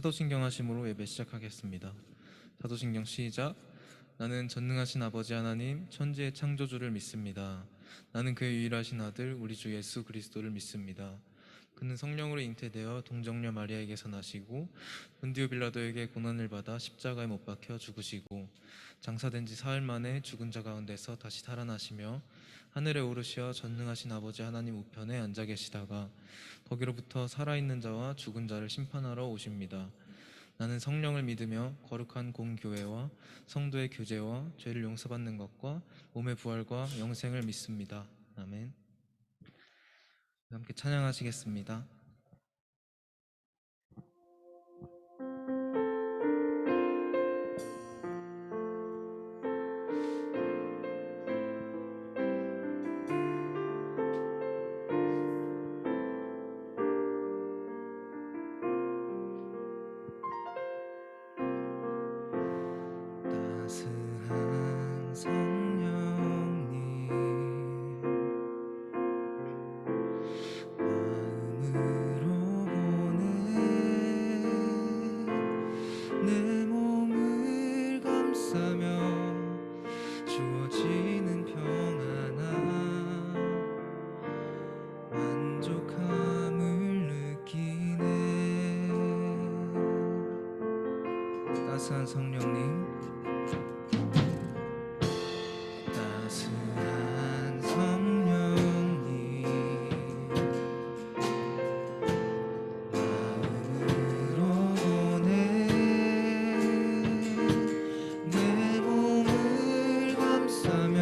사도신경 하심으로 예배 시작하겠습니다. 사도신경 시작. 나는 전능하신 아버지 하나님 천지의 창조주를 믿습니다. 나는 그의 유일하신 아들 우리 주 예수 그리스도를 믿습니다. 그는 성령으로 잉태되어 동정녀 마리아에게서 나시고 본디오 빌라도에게 고난을 받아 십자가에 못 박혀 죽으시고 장사된 지 사흘 만에 죽은 자 가운데서 다시 살아나시며 하늘에 오르시어 전능하신 아버지 하나님 우편에 앉아 계시다가 거기로부터 살아있는 자와 죽은 자를 심판하러 오십니다. 나는 성령을 믿으며 거룩한 공교회와 성도의 교제와 죄를 용서받는 것과 몸의 부활과 영생을 믿습니다. 아멘. 함께 찬양하시겠습니다. 따스한 성령님 마음으로 보는 내 몸을 감싸며 주어지는 평안함 만족함을 느끼네. 따스한 성령님 따스한 성령님 마음으로 보내 내 몸을 감싸며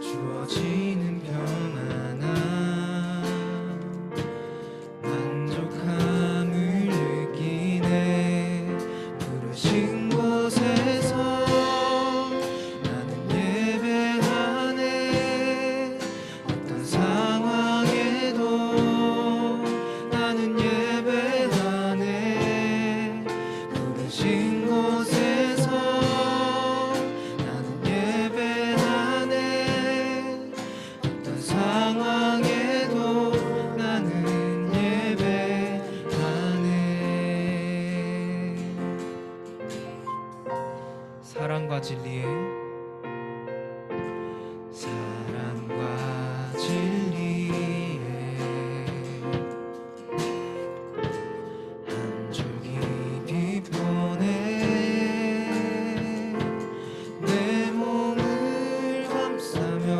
주어지는 평안함 만족함을 느끼네. 부르신 곳에서 나는 예배하네. 어떤 상황에도 나는 예배하네. 부르신 곳에서 나는 예배하네. 어떤 상황에도 나는 예배하네. 사랑과 진리의 한 줄기 빛보내 내 몸을 감싸며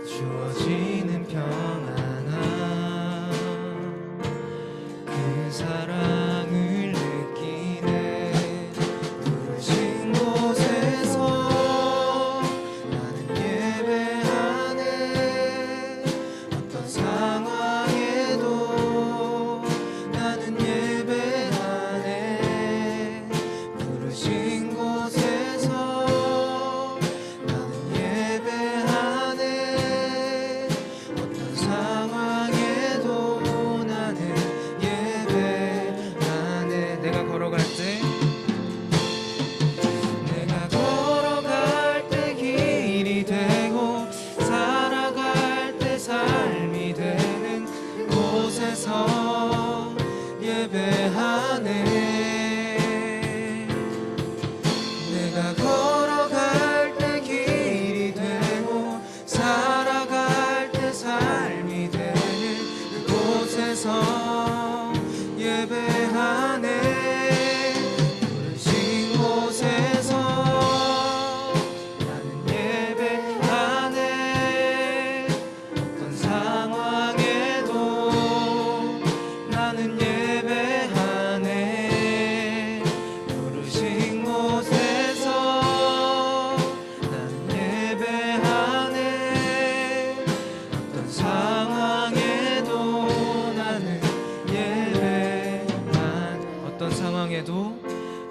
주어지는 평안함 그 사랑을 느끼네. 부르신 곳에서 나는 예배하네. 어떤 상황에도 나는 예배하네. 부르신 곳에서 나는 예배하네. 어떤 상황에도 나는 예배하네. 내가 걸어갈 때 길이 되고 살아갈 때 삶이 되는 곳에서 예배하네. 내가 걸어갈 때 길이 되고 살아갈 때 삶이 되는 그곳에서 예배하네. 부르신 곳에서 나는 예배하네. 어떤 상황에도 나는 예배하네. 부르신 곳에서 나는 예배하네. 어떤 상황에도 나는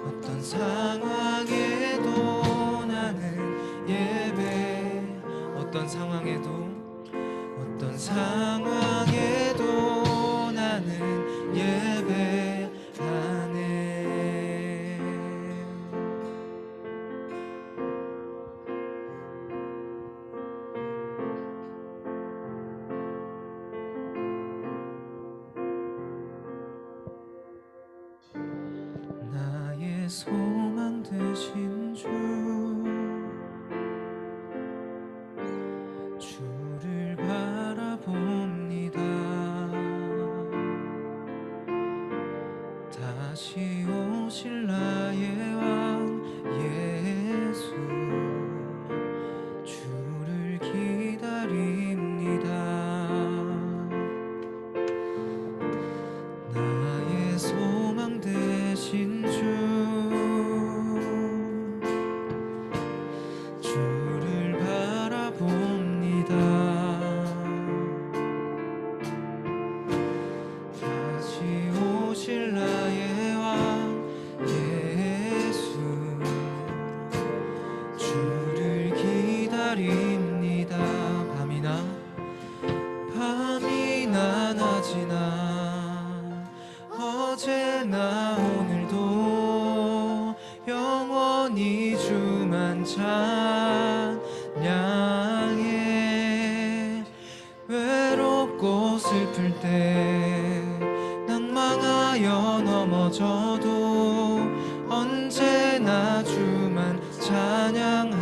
어떤 상황에도 나는 예배. 어떤 상황에도 나는 예배하네. 소망 되신 주를 바라봅니다. 다시 오실 나의 왕 예수, 주를 기다립니다. 나의 소망 되신 주를 바라봅니다. 다시 오실 나의 왕 예수, 주를 기다립니다. 밤이나 낮이나 어제나 오늘도 영원히 주만 찬양해. 외롭고 슬플 때 낭망하여 넘어져도 언제나 주만 찬양하겠네.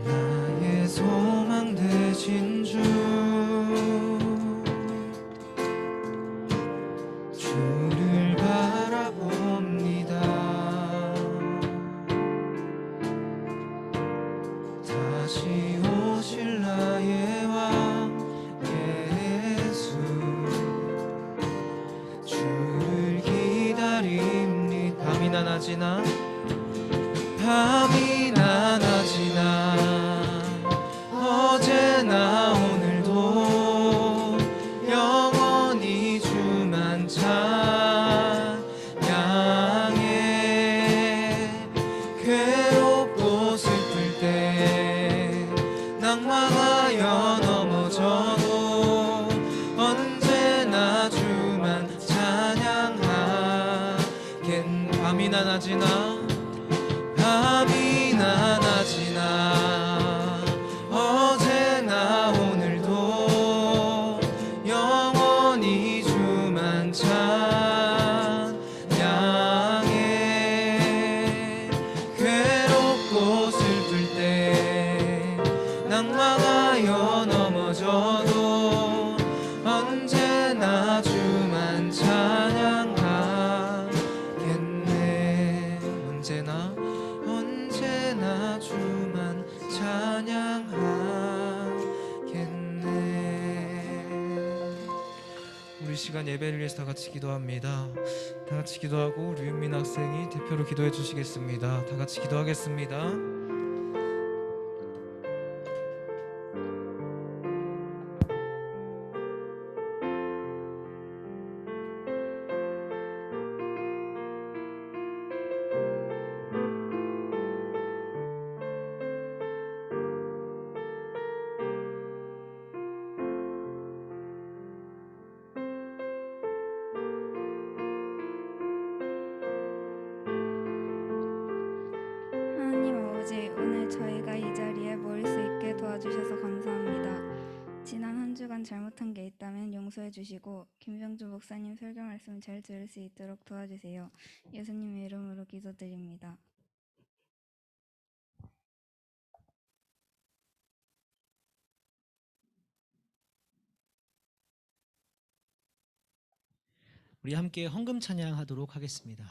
나의 소망 되신 주를 바라봅니다. 다시 오실 나의 왕 예수, 주를 기다립니다. 밤이나 낮이나 어제나 오늘도 영원히 주만 찬양해. 괴롭고 슬플 때 낭망하여 넘어져도 언제나 주만 찬양하겠네. 밤이나 낮이나 어제나 오늘도 영원히 주만 찬양해. 괴롭고 슬플 때 낭망하여 넘어져도 언제나 주만 찬양하겠네. 언제나 주만 찬양하겠네. 우리 시간 예배를 위해서 다 같이 기도합니다. 다 같이 기도하고 우리 윤민 학생이 대표로 기도해 주시겠습니다. 다 같이 기도하겠습니다. 오늘 저희가 이 자리에 모일 수 있게 도와주셔서 감사합니다. 지난 한 주간 잘못한 게 있다면 용서해 주시고 김병주 목사님 설교 말씀 잘 들을 수 있도록 도와주세요. 예수님의 이름으로 기도드립니다. 우리 함께 헌금 찬양하도록 하겠습니다.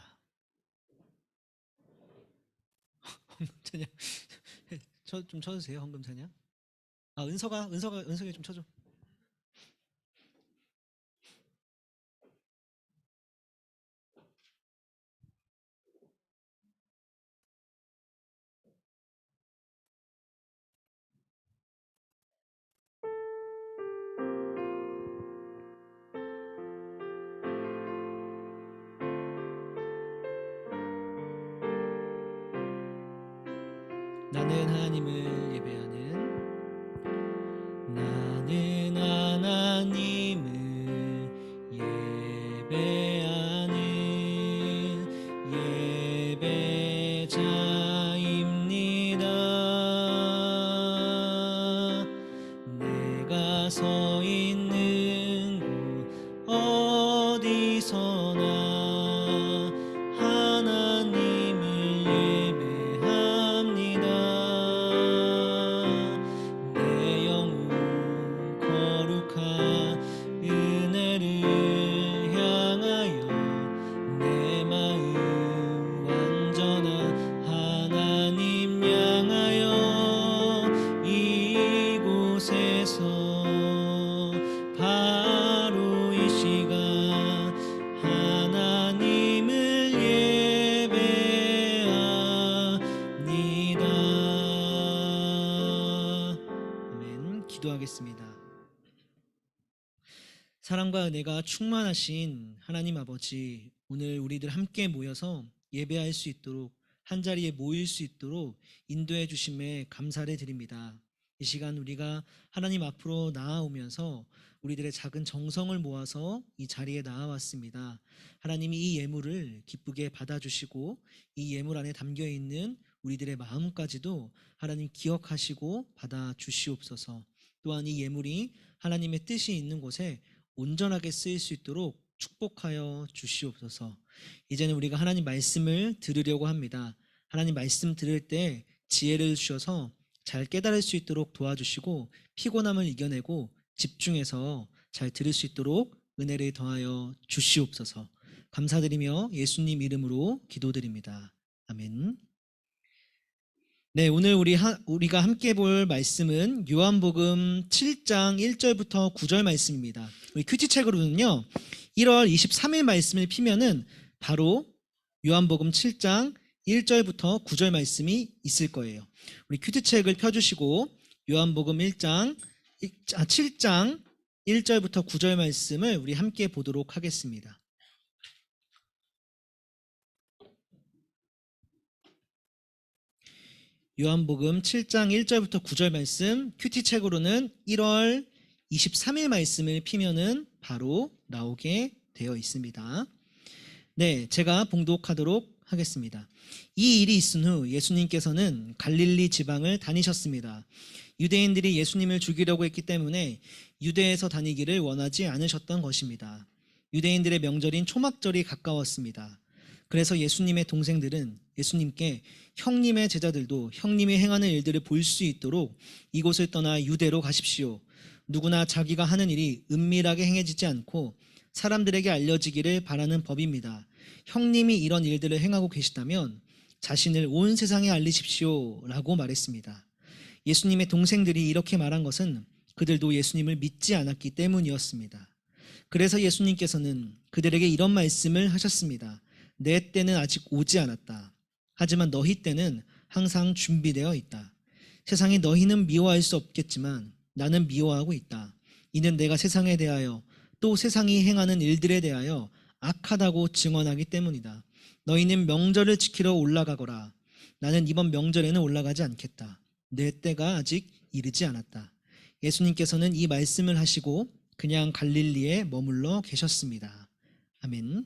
헌금 찬양 좀 쳐주세요. 헌금 찬양. 은석이 좀 쳐줘. 나는 하나님을 예배하는 예배자입니다. 내 서 있는 곳 어디서나 하나님을 예배합니다. 내 영혼 거룩한 은혜를 향하여 내 마음 완전한 하나님 향하여 이곳에서 바로 이 시간 하나님을 예배합니다. 아멘. 기도하겠습니다. 사랑과 은혜가 충만하신 하나님 아버지, 오늘 우리들 함께 모여서 예배할 수 있도록, 한자리에 모일 수 있도록 인도해 주심에 감사를 드립니다. 이 시간 우리가 하나님 앞으로 나아오면서 우리들의 작은 정성을 모아서 이 자리에 나아왔습니다. 하나님이 이 예물을 기쁘게 받아주시고 이 예물 안에 담겨있는 우리들의 마음까지도 하나님 기억하시고 받아주시옵소서. 또한 이 예물이 하나님의 뜻이 있는 곳에 온전하게 쓰일 수 있도록 축복하여 주시옵소서. 이제는 우리가 하나님 말씀을 들으려고 합니다. 하나님 말씀 들을 때 지혜를 주셔서 잘 깨달을 수 있도록 도와주시고 피곤함을 이겨내고 집중해서 잘 들을 수 있도록 은혜를 더하여 주시옵소서. 감사드리며 예수님 이름으로 기도드립니다. 아멘. 네, 오늘 우리가 함께 볼 말씀은 요한복음 7장 1절부터 9절 말씀입니다. 우리 큐티책으로는요 1월 23일 말씀을 피면은 바로 요한복음 7장 1절부터 9절 말씀이 있을 거예요. 우리 큐티책을 펴주시고 요한복음 7장 1절부터 9절 말씀을 우리 함께 보도록 하겠습니다. 요한복음 7장 1절부터 9절 말씀, 큐티책으로는 1월 23일 말씀을 피면은 바로 나오게 되어 있습니다. 네, 제가 봉독하도록 하겠습니다. 이 일이 있은 후 예수님께서는 갈릴리 지방을 다니셨습니다. 유대인들이 예수님을 죽이려고 했기 때문에 유대에서 다니기를 원하지 않으셨던 것입니다. 유대인들의 명절인 초막절이 가까웠습니다. 그래서 예수님의 동생들은 예수님께 형님의 제자들도 형님이 행하는 일들을 볼 수 있도록 이곳을 떠나 유대로 가십시오. 누구나 자기가 하는 일이 은밀하게 행해지지 않고 사람들에게 알려지기를 바라는 법입니다. 형님이 이런 일들을 행하고 계시다면 자신을 온 세상에 알리십시오 라고 말했습니다. 예수님의 동생들이 이렇게 말한 것은 그들도 예수님을 믿지 않았기 때문이었습니다. 그래서 예수님께서는 그들에게 이런 말씀을 하셨습니다. 내 때는 아직 오지 않았다. 하지만 너희 때는 항상 준비되어 있다. 세상이 너희는 미워할 수 없겠지만 나는 미워하고 있다. 이는 내가 세상에 대하여 또 세상이 행하는 일들에 대하여 악하다고 증언하기 때문이다. 너희는 명절을 지키러 올라가거라. 나는 이번 명절에는 올라가지 않겠다. 내 때가 아직 이르지 않았다. 예수님께서는 이 말씀을 하시고 그냥 갈릴리에 머물러 계셨습니다. 아멘.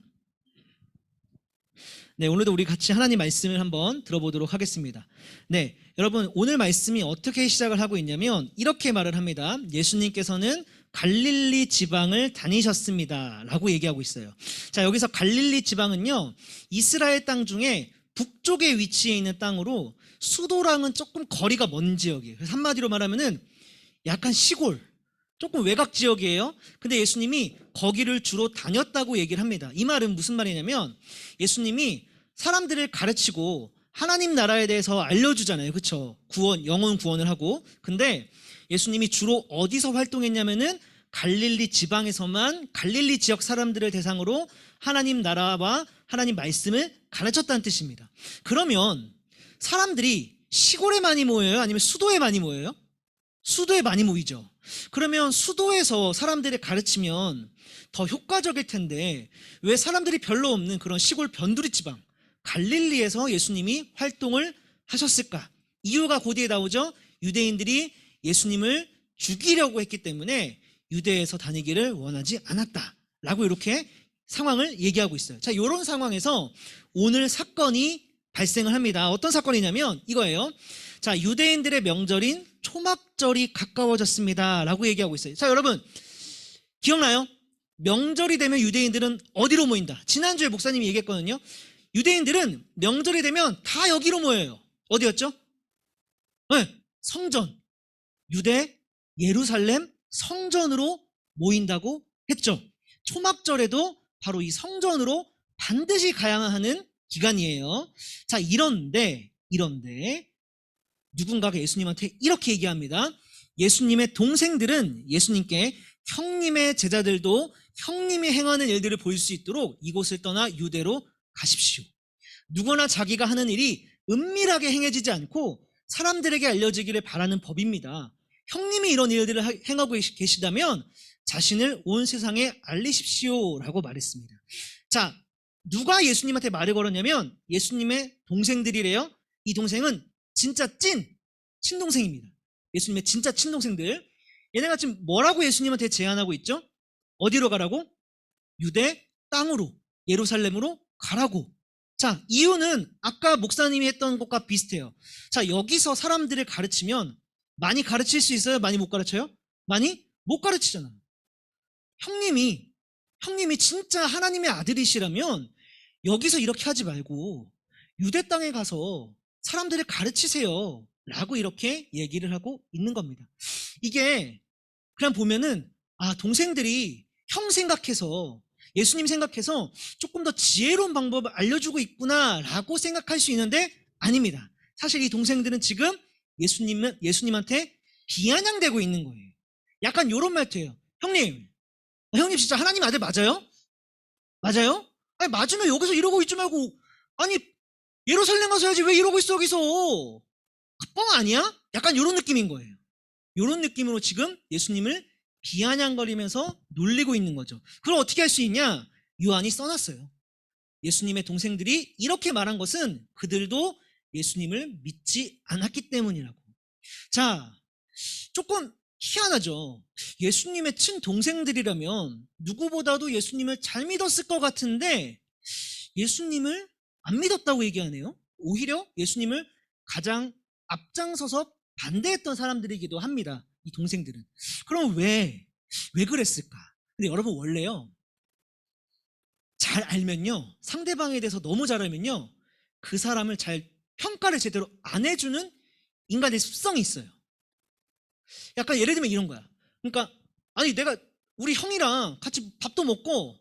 네, 오늘도 우리 같이 하나님 말씀을 한번 들어보도록 하겠습니다. 네, 여러분 오늘 말씀이 어떻게 시작을 하고 있냐면 이렇게 말을 합니다. 예수님께서는 갈릴리 지방을 다니셨습니다 라고 얘기하고 있어요. 자, 여기서 갈릴리 지방은요 이스라엘 땅 중에 북쪽에 위치해 있는 땅으로 수도랑은 조금 거리가 먼 지역이에요. 그래서 한마디로 말하면은 약간 시골, 조금 외곽 지역이에요. 근데 예수님이 거기를 주로 다녔다고 얘기를 합니다. 이 말은 무슨 말이냐면 예수님이 사람들을 가르치고 하나님 나라에 대해서 알려주잖아요. 그렇죠? 구원, 영혼 구원을 하고. 근데 예수님이 주로 어디서 활동했냐면은 갈릴리 지방에서만 갈릴리 지역 사람들을 대상으로 하나님 나라와 하나님 말씀을 가르쳤다는 뜻입니다. 그러면 사람들이 시골에 많이 모여요? 아니면 수도에 많이 모여요? 수도에 많이 모이죠. 그러면 수도에서 사람들을 가르치면 더 효과적일 텐데 왜 사람들이 별로 없는 그런 시골 변두리 지방 갈릴리에서 예수님이 활동을 하셨을까? 이유가 그 뒤에 나오죠. 유대인들이 예수님을 죽이려고 했기 때문에 유대에서 다니기를 원하지 않았다라고 이렇게 상황을 얘기하고 있어요. 자, 이런 상황에서 오늘 사건이 발생을 합니다. 어떤 사건이냐면 이거예요. 자, 유대인들의 명절인 초막절이 가까워졌습니다 라고 얘기하고 있어요. 자, 여러분 기억나요? 명절이 되면 유대인들은 어디로 모인다? 지난주에 목사님이 얘기했거든요. 유대인들은 명절이 되면 다 여기로 모여요. 어디였죠? 네, 성전. 유대 예루살렘 성전으로 모인다고 했죠. 초막절에도 바로 이 성전으로 반드시 가야 하는 기간이에요. 자, 이런데 누군가가 예수님한테 이렇게 얘기합니다. 예수님의 동생들은 예수님께 형님의 제자들도 형님이 행하는 일들을 볼 수 있도록 이곳을 떠나 유대로 가십시오. 누구나 자기가 하는 일이 은밀하게 행해지지 않고 사람들에게 알려지기를 바라는 법입니다. 형님이 이런 일들을 행하고 계시다면 자신을 온 세상에 알리십시오 라고 말했습니다. 자, 누가 예수님한테 말을 걸었냐면 예수님의 동생들이래요. 이 동생은 진짜 친동생입니다. 예수님의 진짜 친동생들. 얘네가 지금 뭐라고 예수님한테 제안하고 있죠? 어디로 가라고? 유대 땅으로, 예루살렘으로 가라고. 자, 이유는 아까 목사님이 했던 것과 비슷해요. 자, 여기서 사람들을 가르치면 많이 가르칠 수 있어요? 많이 못 가르쳐요? 많이 못 가르치잖아요. 형님이 진짜 하나님의 아들이시라면 여기서 이렇게 하지 말고 유대 땅에 가서 사람들을 가르치세요 라고 이렇게 얘기를 하고 있는 겁니다. 이게 그냥 보면은 동생들이 형 생각해서 예수님 생각해서 조금 더 지혜로운 방법을 알려주고 있구나 라고 생각할 수 있는데 아닙니다. 사실 이 동생들은 지금 예수님한테 비아냥대고 있는 거예요. 약간 이런 말투예요. 형님 진짜 하나님 아들 맞아요? 맞아요? 아니 맞으면 여기서 이러고 있지 말고 예루살렘 가서 해야지 왜 이러고 있어 여기서? 뻥 아니야? 약간 이런 느낌인 거예요. 이런 느낌으로 지금 예수님을 비아냥거리면서 놀리고 있는 거죠. 그럼 어떻게 할 수 있냐? 요한이 써놨어요. 예수님의 동생들이 이렇게 말한 것은 그들도 예수님을 믿지 않았기 때문이라고. 자, 조금 희한하죠. 예수님의 친동생들이라면 누구보다도 예수님을 잘 믿었을 것 같은데 예수님을 안 믿었다고 얘기하네요. 오히려 예수님을 가장 앞장서서 반대했던 사람들이기도 합니다. 이 동생들은. 그럼 왜 그랬을까? 근데 여러분 원래요. 잘 알면요. 상대방에 대해서 너무 잘 알면요. 그 사람을 잘 평가를 제대로 안 해주는 인간의 습성이 있어요. 약간 예를 들면 이런 거야. 그러니까 내가 우리 형이랑 같이 밥도 먹고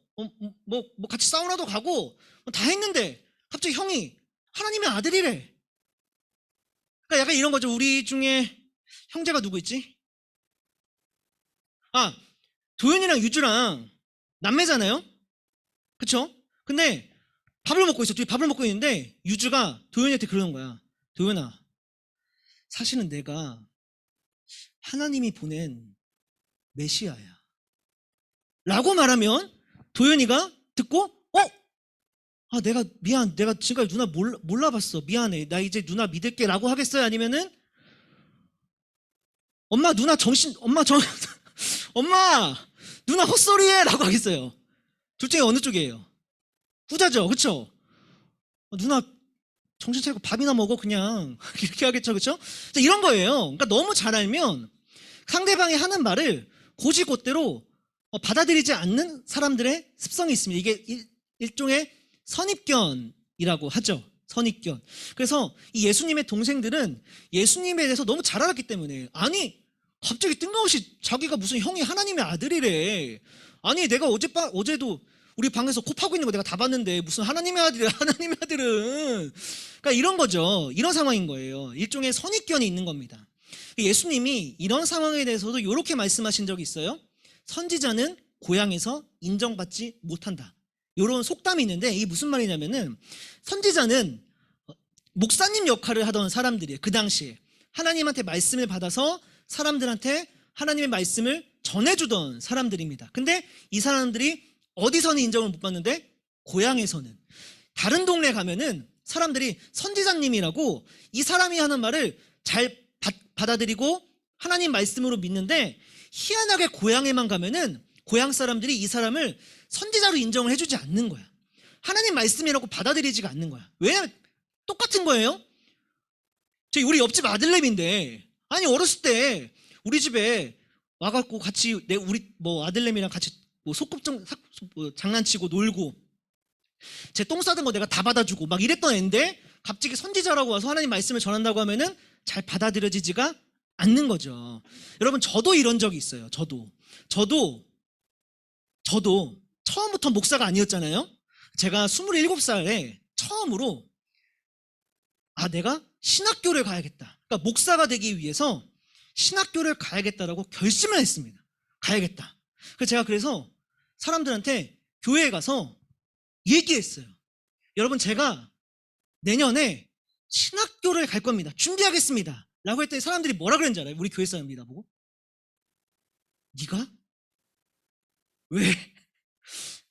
뭐 같이 사우나도 가고 다 했는데 갑자기 형이 하나님의 아들이래. 그러니까 약간 이런 거죠. 우리 중에 형제가 누구 있지? 도현이랑 유주랑 남매잖아요. 그쵸? 근데 밥을 먹고 있어. 둘이 밥을 먹고 있는데 유주가 도현이한테 그러는 거야. 도현아, 사실은 내가 하나님이 보낸 메시아야 라고 말하면 도현이가 듣고 내가 미안, 내가 지금까지 누나 몰라봤어, 미안해, 나 이제 누나 믿을게 라고 하겠어요? 아니면은 엄마 누나 헛소리해 라고 하겠어요? 둘 중에 어느 쪽이에요? 후자죠. 그쵸? 누나 정신 차리고 밥이나 먹어 그냥 이렇게 하겠죠. 그쵸? 자, 이런 거예요. 그러니까 너무 잘 알면 상대방이 하는 말을 곧이곧대로 받아들이지 않는 사람들의 습성이 있습니다. 이게 일종의 선입견이라고 하죠. 선입견. 그래서 이 예수님의 동생들은 예수님에 대해서 너무 잘 알았기 때문에 갑자기 뜬금없이 자기가 무슨 형이 하나님의 아들이래. 내가 어제도 우리 방에서 코 파고 있는 거 내가 다 봤는데 무슨 하나님의 아들이야. 하나님의 아들은. 그러니까 이런 거죠. 이런 상황인 거예요. 일종의 선입견이 있는 겁니다. 예수님이 이런 상황에 대해서도 이렇게 말씀하신 적이 있어요. 선지자는 고향에서 인정받지 못한다. 이런 속담이 있는데 이게 무슨 말이냐면은 선지자는 목사님 역할을 하던 사람들이에요. 그 당시에 하나님한테 말씀을 받아서 사람들한테 하나님의 말씀을 전해주던 사람들입니다. 근데 이 사람들이 어디서는 인정을 못 받는데 고향에서는, 다른 동네 가면은 사람들이 선지자님이라고 이 사람이 하는 말을 잘 받아들이고 하나님 말씀으로 믿는데 희한하게 고향에만 가면은 고향 사람들이 이 사람을 선지자로 인정을 해주지 않는 거야. 하나님 말씀이라고 받아들이지가 않는 거야. 왜? 똑같은 거예요. 우리 옆집 아들내미인데 아니 어렸을 때 우리 집에 와갖고 같이 우리 뭐 아들내미랑 같이 뭐 장난치고 놀고 제 똥 싸던 거 내가 다 받아주고 막 이랬던 애인데 갑자기 선지자라고 와서 하나님 말씀을 전한다고 하면은 잘 받아들여지지가 않는 거죠. 여러분 저도 이런 적이 있어요. 저도 처음부터 목사가 아니었잖아요. 제가 27살에 처음으로 내가 신학교를 가야겠다. 그러니까 목사가 되기 위해서 신학교를 가야겠다라고 결심을 했습니다. 가야겠다. 그래서 사람들한테 교회에 가서 얘기했어요. 여러분 제가 내년에 신학교를 갈 겁니다. 준비하겠습니다. 라고 했더니 사람들이 뭐라 그랬는지 알아요? 우리 교회 사람들이 나보고 네가? 왜?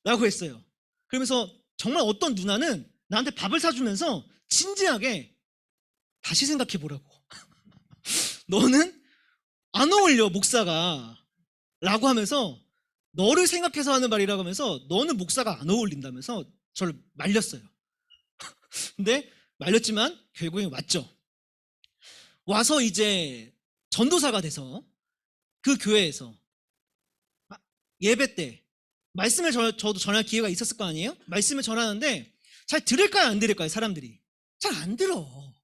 라고 했어요. 그러면서 정말 어떤 누나는 나한테 밥을 사주면서 진지하게 다시 생각해 보라고. 너는 안 어울려 목사가 라고 하면서 너를 생각해서 하는 말이라고 하면서 너는 목사가 안 어울린다면서 저를 말렸어요. 근데 말렸지만 결국엔 왔죠. 와서 이제 전도사가 돼서 그 교회에서 예배 때 말씀을 저도 전할 기회가 있었을 거 아니에요? 말씀을 전하는데 잘 들을까요 안 들을까요? 사람들이 잘 안 들어.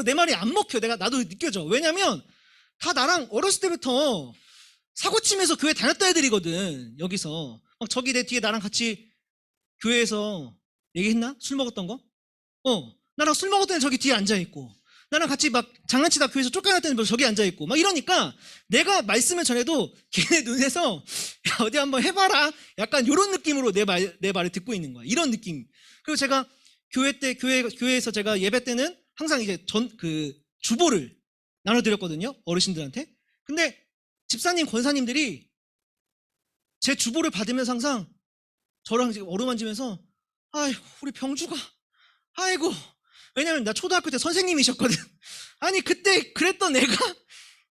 내 말이 안 먹혀. 나도 느껴져. 왜냐면 다 나랑 어렸을 때부터 사고치면서 교회 다녔던 애들이거든. 여기서 막 저기 내 뒤에 나랑 같이 교회에서 얘기했나? 술 먹었던 거? 나랑 술 먹었던 애 저기 뒤에 앉아있고 나랑 같이 막 장난치다 교회에서 쫓겨났던 애 저기 앉아있고 막 이러니까 내가 말씀을 전해도 걔네 눈에서 야, 어디 한번 해봐라 약간 이런 느낌으로 내 말을 듣고 있는 거야. 이런 느낌. 그리고 제가 교회에서 제가 예배 때는 항상 이제 주보를 나눠드렸거든요. 어르신들한테. 근데 집사님, 권사님들이 제 주보를 받으면서 항상 저랑 어루만지면서 아이고 우리 병주가 아이고 왜냐면 나 초등학교 때 선생님이셨거든. 아니 그때 그랬던 애가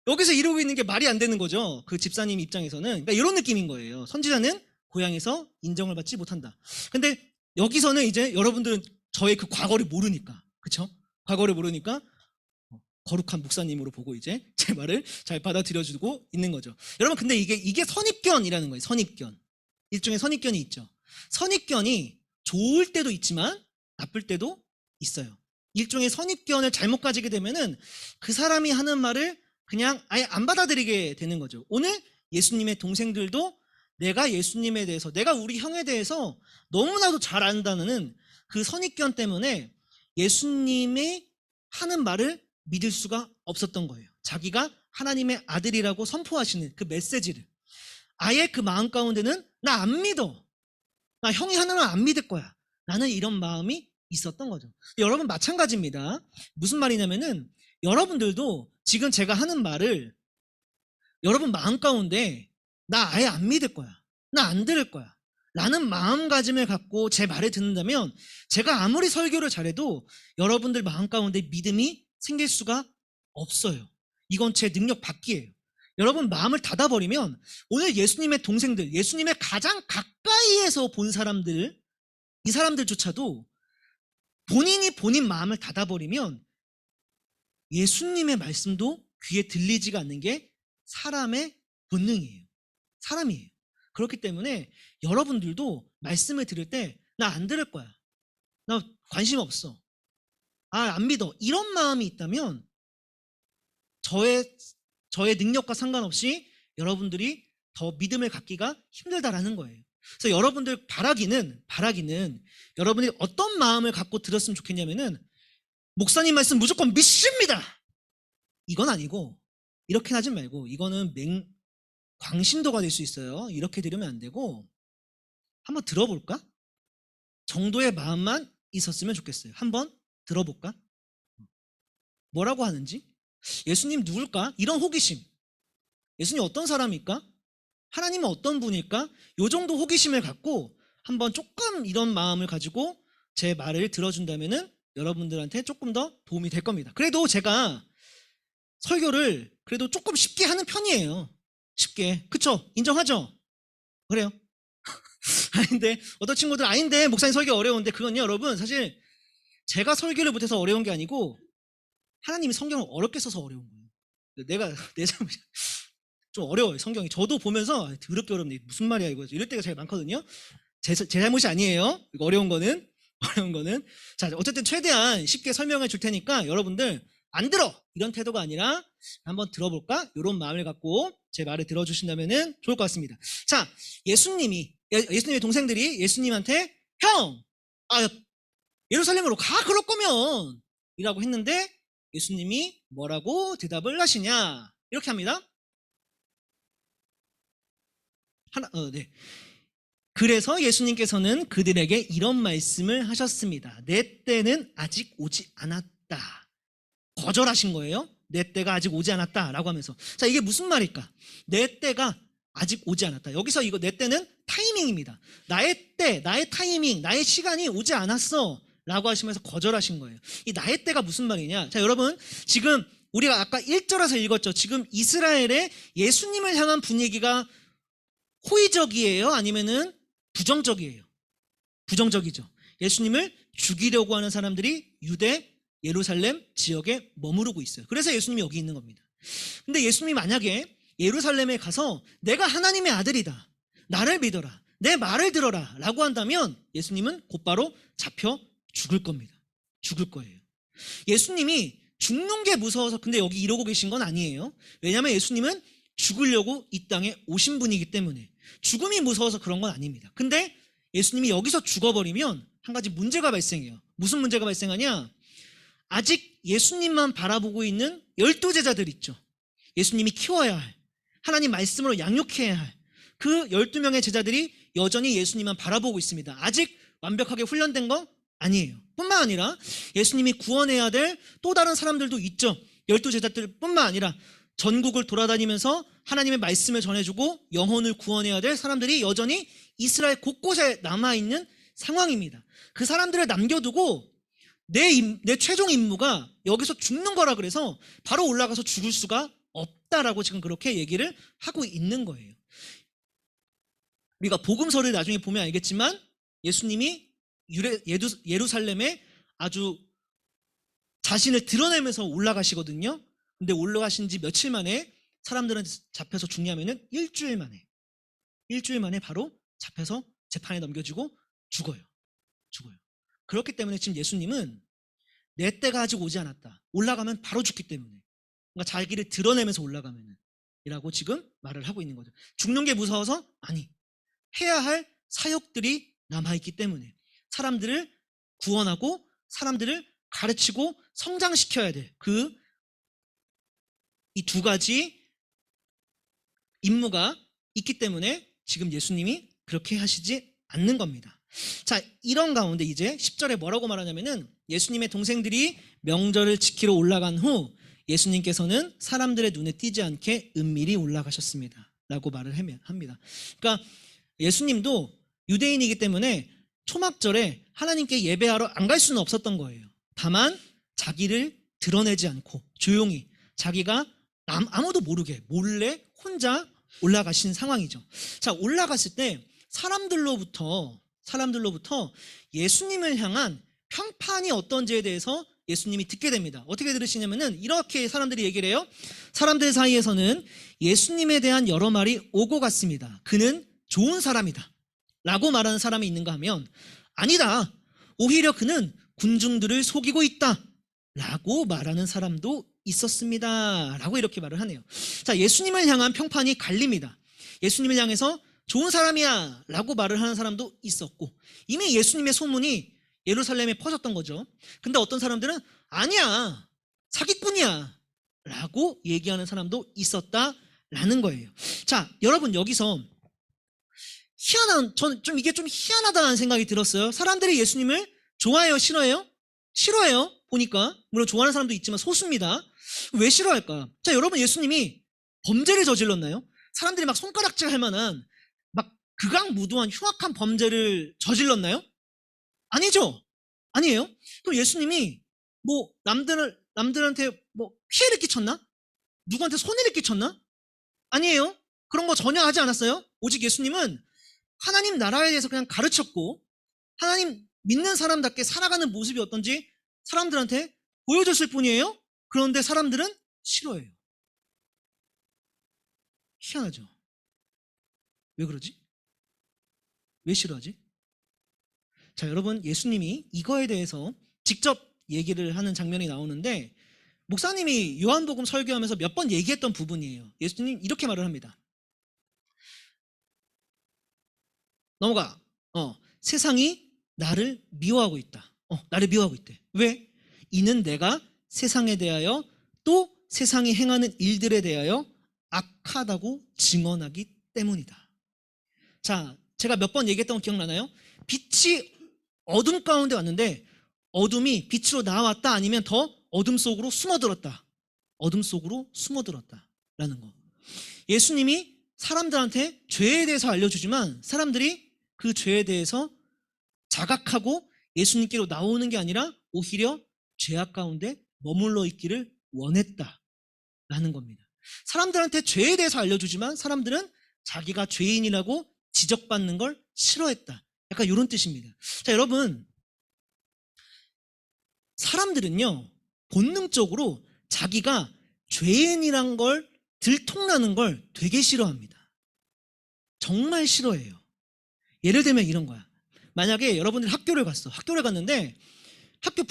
여기서 이러고 있는 게 말이 안 되는 거죠. 그 집사님 입장에서는. 그러니까 이런 느낌인 거예요. 선지자는 고향에서 인정을 받지 못한다. 근데 여기서는 이제 여러분들은 저의 그 과거를 모르니까, 그쵸? 과거를 모르니까 거룩한 목사님으로 보고 이제 제 말을 잘 받아들여주고 있는 거죠. 여러분 근데 이게 선입견이라는 거예요. 선입견. 일종의 선입견이 있죠. 선입견이 좋을 때도 있지만 나쁠 때도 있어요. 일종의 선입견을 잘못 가지게 되면은 그 사람이 하는 말을 그냥 아예 안 받아들이게 되는 거죠. 오늘 예수님의 동생들도 내가 예수님에 대해서, 내가 우리 형에 대해서 너무나도 잘 안다는 그 선입견 때문에 예수님이 하는 말을 믿을 수가 없었던 거예요. 자기가 하나님의 아들이라고 선포하시는 그 메시지를 아예 그 마음 가운데는 나 안 믿어. 나 형이 하는 말 안 믿을 거야. 나는 이런 마음이 있었던 거죠. 여러분 마찬가지입니다. 무슨 말이냐면은 여러분들도 지금 제가 하는 말을 여러분 마음 가운데 나 아예 안 믿을 거야. 나 안 들을 거야. 라는 마음가짐을 갖고 제 말을 듣는다면 제가 아무리 설교를 잘해도 여러분들 마음 가운데 믿음이 생길 수가 없어요. 이건 제 능력 밖이에요. 여러분 마음을 닫아버리면 오늘 예수님의 동생들, 예수님의 가장 가까이에서 본 사람들, 이 사람들조차도 본인이 본인 마음을 닫아버리면 예수님의 말씀도 귀에 들리지가 않는 게 사람의 본능이에요. 사람이에요. 그렇기 때문에 여러분들도 말씀을 들을 때 나 안 들을 거야. 나 관심 없어. 안 믿어. 이런 마음이 있다면 저의 능력과 상관없이 여러분들이 더 믿음을 갖기가 힘들다라는 거예요. 그래서 여러분들 바라기는 여러분이 어떤 마음을 갖고 들었으면 좋겠냐면은 목사님 말씀 무조건 믿습니다. 이건 아니고 이렇게 하지 말고 이거는 광신도가 될 수 있어요. 이렇게 들으면 안 되고 한번 들어볼까? 정도의 마음만 있었으면 좋겠어요. 한번 들어볼까? 뭐라고 하는지? 예수님 누굴까? 이런 호기심. 예수님 어떤 사람일까? 하나님은 어떤 분일까? 요 정도 호기심을 갖고 한번 조금 이런 마음을 가지고 제 말을 들어준다면은 여러분들한테 조금 더 도움이 될 겁니다. 그래도 제가 설교를 그래도 조금 쉽게 하는 편이에요. 쉽게. 그쵸? 인정하죠? 그래요. 아닌데 어떤 친구들 아닌데 목사님 설교 어려운데 그건요 여러분 사실 제가 설교를 못해서 어려운 게 아니고 하나님이 성경을 어렵게 써서 어려운 거예요. 내가 내 잘못이 좀 어려워요. 성경이. 저도 보면서 더럽게 어렵네. 무슨 말이야 이거. 이럴 때가 제일 많거든요. 제 잘못이 아니에요. 이거 어려운 거는. 자, 어쨌든 최대한 쉽게 설명해 줄 테니까 여러분들 안 들어! 이런 태도가 아니라 한번 들어볼까? 이런 마음을 갖고 제 말을 들어주신다면 좋을 것 같습니다. 자, 예수님의 동생들이 예수님한테 형! 예루살렘으로 가! 그럴 거면! 이라고 했는데 예수님이 뭐라고 대답을 하시냐? 이렇게 합니다. 네. 그래서 예수님께서는 그들에게 이런 말씀을 하셨습니다. 내 때는 아직 오지 않았다. 거절하신 거예요. 내 때가 아직 오지 않았다 라고 하면서. 자, 이게 무슨 말일까? 내 때가 아직 오지 않았다. 여기서 이거 내 때는 타이밍입니다. 나의 때, 나의 타이밍, 나의 시간이 오지 않았어 라고 하시면서 거절하신 거예요. 이 나의 때가 무슨 말이냐? 자, 여러분 지금 우리가 아까 1절에서 읽었죠. 지금 이스라엘의 예수님을 향한 분위기가 호의적이에요? 아니면은 부정적이에요? 부정적이죠. 예수님을 죽이려고 하는 사람들이 유대, 예루살렘 지역에 머무르고 있어요. 그래서 예수님이 여기 있는 겁니다. 근데 예수님이 만약에 예루살렘에 가서 내가 하나님의 아들이다, 나를 믿어라, 내 말을 들어라 라고 한다면 예수님은 곧바로 잡혀 죽을 겁니다. 죽을 거예요. 예수님이 죽는 게 무서워서 근데 여기 이러고 계신 건 아니에요. 왜냐하면 예수님은 죽으려고 이 땅에 오신 분이기 때문에. 죽음이 무서워서 그런 건 아닙니다. 근데 예수님이 여기서 죽어버리면 한 가지 문제가 발생해요. 무슨 문제가 발생하냐? 아직 예수님만 바라보고 있는 12제자들 있죠. 예수님이 키워야 할, 하나님 말씀으로 양육해야 할 그 12명의 제자들이 여전히 예수님만 바라보고 있습니다. 아직 완벽하게 훈련된 거 아니에요. 뿐만 아니라 예수님이 구원해야 될 또 다른 사람들도 있죠. 12제자들 뿐만 아니라 전국을 돌아다니면서 하나님의 말씀을 전해주고 영혼을 구원해야 될 사람들이 여전히 이스라엘 곳곳에 남아있는 상황입니다. 그 사람들을 남겨두고 내 최종 임무가 여기서 죽는 거라 그래서 바로 올라가서 죽을 수가 없다라고 지금 그렇게 얘기를 하고 있는 거예요. 우리가 복음서를 나중에 보면 알겠지만 예수님이 예루살렘에 아주 자신을 드러내면서 올라가시거든요. 근데 올라가신 지 며칠 만에 사람들한테 잡혀서 죽냐면은 일주일 만에 바로 잡혀서 재판에 넘겨지고 죽어요. 그렇기 때문에 지금 예수님은 내 때가 아직 오지 않았다. 올라가면 바로 죽기 때문에. 그러니까 자기를 드러내면서 올라가면은 이라고 지금 말을 하고 있는 거죠. 죽는 게 무서워서? 아니. 해야 할 사역들이 남아있기 때문에 사람들을 구원하고 사람들을 가르치고 성장시켜야 돼. 이 두 가지 임무가 있기 때문에 지금 예수님이 그렇게 하시지 않는 겁니다. 자, 이런 가운데 이제 10절에 뭐라고 말하냐면은 예수님의 동생들이 명절을 지키러 올라간 후 예수님께서는 사람들의 눈에 띄지 않게 은밀히 올라가셨습니다. 라고 말을 합니다. 그러니까 예수님도 유대인이기 때문에 초막절에 하나님께 예배하러 안 갈 수는 없었던 거예요. 다만 자기를 드러내지 않고 조용히 자기가 아무도 모르게 몰래 혼자 올라가신 상황이죠. 자, 올라갔을 때 사람들로부터 예수님을 향한 평판이 어떤지에 대해서 예수님이 듣게 됩니다. 어떻게 들으시냐면은 이렇게 사람들이 얘기를 해요. 사람들 사이에서는 예수님에 대한 여러 말이 오고 갔습니다. 그는 좋은 사람이다 라고 말하는 사람이 있는가 하면 아니다, 오히려 그는 군중들을 속이고 있다 라고 말하는 사람도 있었습니다 라고 이렇게 말을 하네요. 자, 예수님을 향한 평판이 갈립니다. 예수님을 향해서 좋은 사람이야 라고 말을 하는 사람도 있었고 이미 예수님의 소문이 예루살렘에 퍼졌던 거죠. 근데 어떤 사람들은 아니야, 사기꾼이야 라고 얘기하는 사람도 있었다라는 거예요. 자, 여러분 여기서 저는 이게 좀 희한하다는 생각이 들었어요. 사람들이 예수님을 좋아해요, 싫어해요? 싫어해요. 보니까 물론 좋아하는 사람도 있지만 소수입니다. 왜 싫어할까? 자, 여러분 예수님이 범죄를 저질렀나요? 사람들이 막 손가락질 할 만한 막 극악무도한 흉악한 범죄를 저질렀나요? 아니죠. 아니에요. 그럼 예수님이 뭐 남들한테 뭐 피해를 끼쳤나? 누구한테 손해를 끼쳤나? 아니에요. 그런 거 전혀 하지 않았어요. 오직 예수님은 하나님 나라에 대해서 그냥 가르쳤고 하나님 믿는 사람답게 살아가는 모습이 어떤지 사람들한테 보여줬을 뿐이에요. 그런데 사람들은 싫어해요. 희한하죠? 왜 그러지? 왜 싫어하지? 자, 여러분, 예수님이 이거에 대해서 직접 얘기를 하는 장면이 나오는데 목사님이 요한복음 설교하면서 몇 번 얘기했던 부분이에요. 예수님 이렇게 말을 합니다. 넘어가. 세상이 나를 미워하고 있다. 나를 미워하고 있대. 왜? 이는 내가 세상에 대하여 또 세상이 행하는 일들에 대하여 악하다고 증언하기 때문이다. 자, 제가 몇 번 얘기했던 거 기억나나요? 빛이 어둠 가운데 왔는데 어둠이 빛으로 나왔다 아니면 더 어둠 속으로 숨어들었다. 어둠 속으로 숨어들었다라는 거. 예수님이 사람들한테 죄에 대해서 알려주지만 사람들이 그 죄에 대해서 자각하고 예수님께로 나오는 게 아니라 오히려 죄악 가운데 머물러 있기를 원했다라는 겁니다. 사람들한테 죄에 대해서 알려주지만 사람들은 자기가 죄인이라고 지적받는 걸 싫어했다. 약간 이런 뜻입니다. 자, 여러분, 사람들은요 본능적으로 자기가 죄인이란 걸 들통나는 걸 되게 싫어합니다. 정말 싫어해요. 예를 들면 이런 거야. 만약에 여러분들이 학교를 갔는데 학교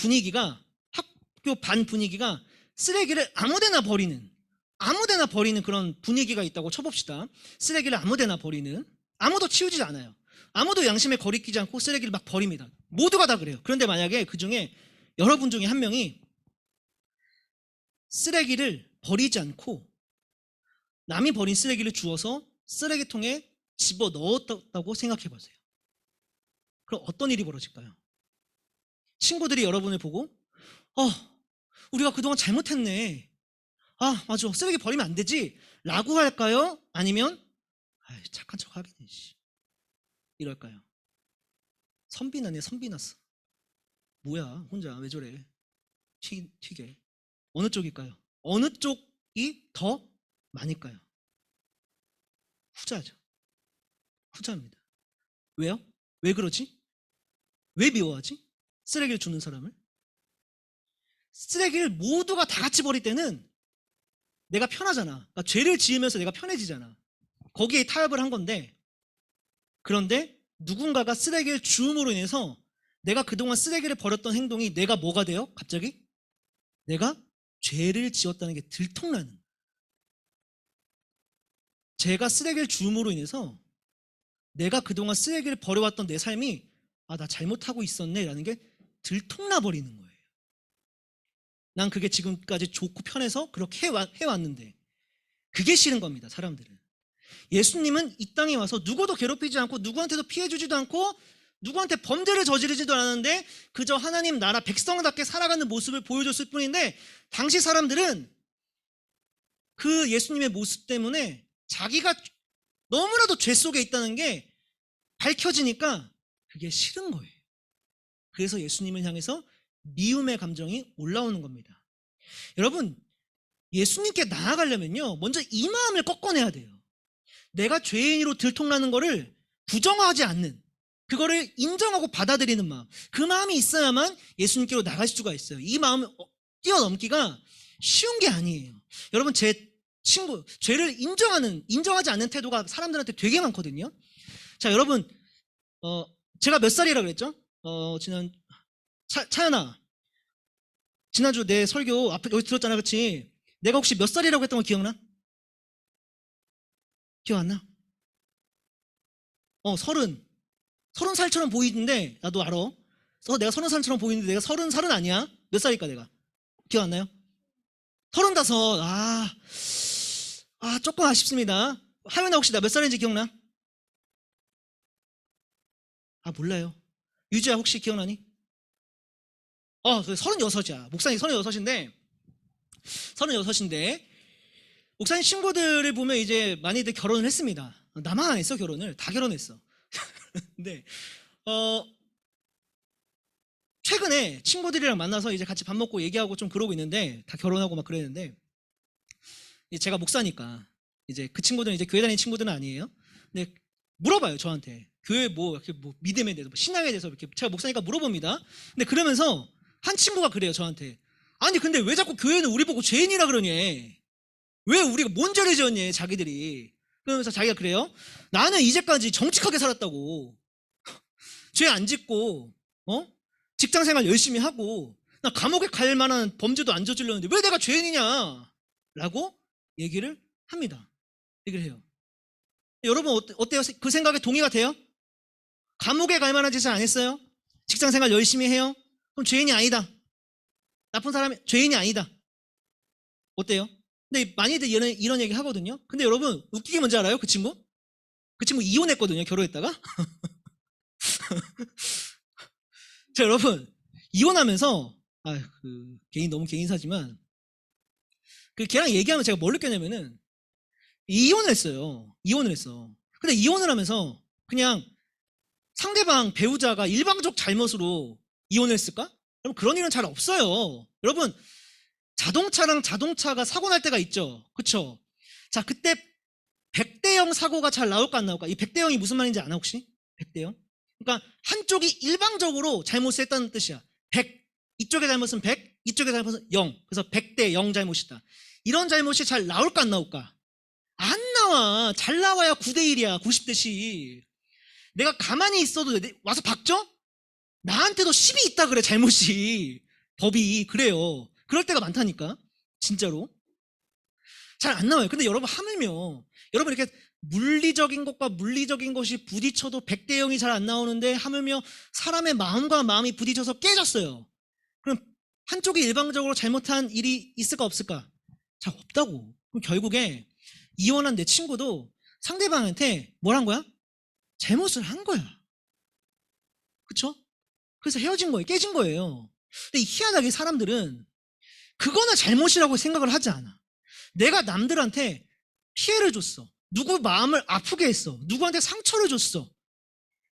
반 분위기가 쓰레기를 아무데나 버리는 그런 분위기가 있다고 쳐봅시다. 쓰레기를 아무데나 버리는, 아무도 치우지 않아요. 아무도 양심에 거리끼지 않고 쓰레기를 막 버립니다. 모두가 다 그래요. 그런데 만약에 그 중에 여러분 중에 한 명이 쓰레기를 버리지 않고 남이 버린 쓰레기를 주워서 쓰레기통에 집어 넣었다고 생각해 보세요. 그럼 어떤 일이 벌어질까요? 친구들이 여러분을 보고 우리가 그동안 잘못했네. 맞아. 쓰레기 버리면 안 되지. 라고 할까요? 아니면 착한 척 하긴 해. 이럴까요? 선비나네. 선비났어. 뭐야 혼자 왜 저래. 튀게. 어느 쪽일까요? 어느 쪽이 더 많을까요? 후자죠. 후자입니다. 왜요? 왜 그러지? 왜 미워하지? 쓰레기를 주는 사람을? 쓰레기를 모두가 다 같이 버릴 때는 내가 편하잖아. 그러니까 죄를 지으면서 내가 편해지잖아. 거기에 타협을 한 건데, 그런데 누군가가 쓰레기를 주움으로 인해서 내가 그동안 쓰레기를 버렸던 행동이 내가 뭐가 돼요? 갑자기? 내가 죄를 지었다는 게 들통나는. 제가 쓰레기를 주움으로 인해서 내가 그동안 쓰레기를 버려왔던 내 삶이 나 잘못하고 있었네 라는 게 들통나 버리는 거예요. 난 그게 지금까지 좋고 편해서 그렇게 해왔는데 그게 싫은 겁니다. 사람들은. 예수님은 이 땅에 와서 누구도 괴롭히지 않고 누구한테도 피해주지도 않고 누구한테 범죄를 저지르지도 않았는데 그저 하나님 나라 백성답게 살아가는 모습을 보여줬을 뿐인데 당시 사람들은 그 예수님의 모습 때문에 자기가 너무나도 죄 속에 있다는 게 밝혀지니까 그게 싫은 거예요. 그래서 예수님을 향해서 미움의 감정이 올라오는 겁니다. 여러분, 예수님께 나아가려면요 먼저 이 마음을 꺾어내야 돼요. 내가 죄인으로 들통나는 거를 부정하지 않는, 그거를 인정하고 받아들이는 마음, 그 마음이 있어야만 예수님께로 나갈 수가 있어요. 이 마음을 뛰어넘기가 쉬운 게 아니에요. 여러분, 제 친구 죄를 인정하지 않는 태도가 사람들한테 되게 많거든요. 자, 여러분, 제가 몇 살이라 그랬죠? 차연아, 지난주 내 설교 앞에 여기 들었잖아, 그렇지? 내가 혹시 몇 살이라고 했던 거 기억나? 기억 안 나? 30살처럼 보이는데 나도 알아. 내가 30살처럼 보이는데 내가 30살은 아니야. 몇 살일까 내가? 기억 안 나요? 35. 조금 아쉽습니다. 하연아, 혹시 나 몇 살인지 기억나? 몰라요. 유주야, 혹시 기억나니? 36이야. 목사님 36인데 목사님 친구들을 보면 이제 많이들 결혼을 했습니다. 나만 안 했어, 결혼을. 다 결혼했어. 근데 최근에 친구들이랑 만나서 이제 같이 밥 먹고 얘기하고 좀 그러고 있는데 다 결혼하고 막 그랬는데 제가 목사니까 이제 그 친구들은 이제 교회 다니는 친구들은 아니에요. 근데 물어봐요, 저한테. 교회 이렇게 믿음에 대해서 신앙에 대해서 이렇게 제가 목사니까 물어봅니다. 근데 그러면서 한 친구가 그래요, 저한테. 아니 근데 왜 자꾸 교회는 우리 보고 죄인이라 그러니? 왜 우리가 뭔 죄를 지었니, 자기들이? 그러면서 자기가 그래요. 나는 이제까지 정직하게 살았다고. 죄 안 짓고 직장생활 열심히 하고 나 감옥에 갈 만한 범죄도 안 저질렀는데 왜 내가 죄인이냐 라고 얘기를 합니다. 얘기를 해요. 여러분 어때요? 그 생각에 동의가 돼요? 감옥에 갈 만한 짓을 안 했어요? 직장생활 열심히 해요? 그럼 죄인이 아니다. 나쁜 사람이 죄인이 아니다. 어때요? 근데 많이들 이런 얘기 하거든요. 근데 여러분 웃기게 뭔지 알아요? 그 친구 이혼했거든요. 결혼했다가. 자, 여러분 이혼하면서 너무 개인사지만 걔랑 얘기하면 제가 뭘 느꼈냐면은 이혼을 했어요. 근데 이혼을 하면서 그냥 상대방 배우자가 일방적 잘못으로 이혼을 했을까? 여러분 그런 일은 잘 없어요. 여러분 자동차랑 자동차가 사고 날 때가 있죠. 그쵸? 자, 그때 100대 0 사고가 잘 나올까 안 나올까? 이 100대 0이 무슨 말인지 아나 혹시? 100대 0? 그러니까 한쪽이 일방적으로 잘못을 했다는 뜻이야. 100. 이쪽의 잘못은 100, 이쪽의 잘못은 0. 그래서 100대 0 잘못이다. 이런 잘못이 잘 나올까 안 나올까? 안 나와. 잘 나와야 9대 1이야. 90대 10. 내가 가만히 있어도 와서 박죠? 나한테도 10이 있다 그래, 잘못이. 법이. 그래요. 그럴 때가 많다니까. 진짜로. 잘 안 나와요. 근데 여러분 하물며 여러분 이렇게 물리적인 것과 물리적인 것이 부딪혀도 100대 0이 잘 안 나오는데 하물며 사람의 마음과 마음이 부딪혀서 깨졌어요. 그럼 한쪽이 일방적으로 잘못한 일이 있을까 없을까? 잘 없다고. 그럼 결국에 이혼한 내 친구도 상대방한테 뭘 한 거야? 잘못을 한 거야. 그쵸? 그래서 헤어진 거예요. 깨진 거예요. 근데 희한하게 사람들은 그거는 잘못이라고 생각을 하지 않아. 내가 남들한테 피해를 줬어. 누구 마음을 아프게 했어. 누구한테 상처를 줬어.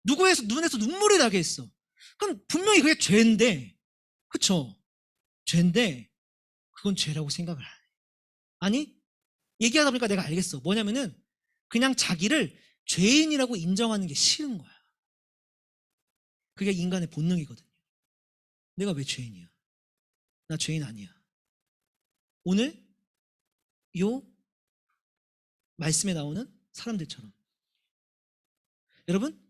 누구의 눈에서 눈물이 나게 했어. 그럼 분명히 그게 죄인데, 그쵸? 죄인데 그건 죄라고 생각을 안 해. 아니, 얘기하다 보니까 내가 알겠어. 뭐냐면은 그냥 자기를 죄인이라고 인정하는 게 싫은 거야. 그게 인간의 본능이거든요. 내가 왜 죄인이야? 나 죄인 아니야. 오늘 요 말씀에 나오는 사람들처럼 여러분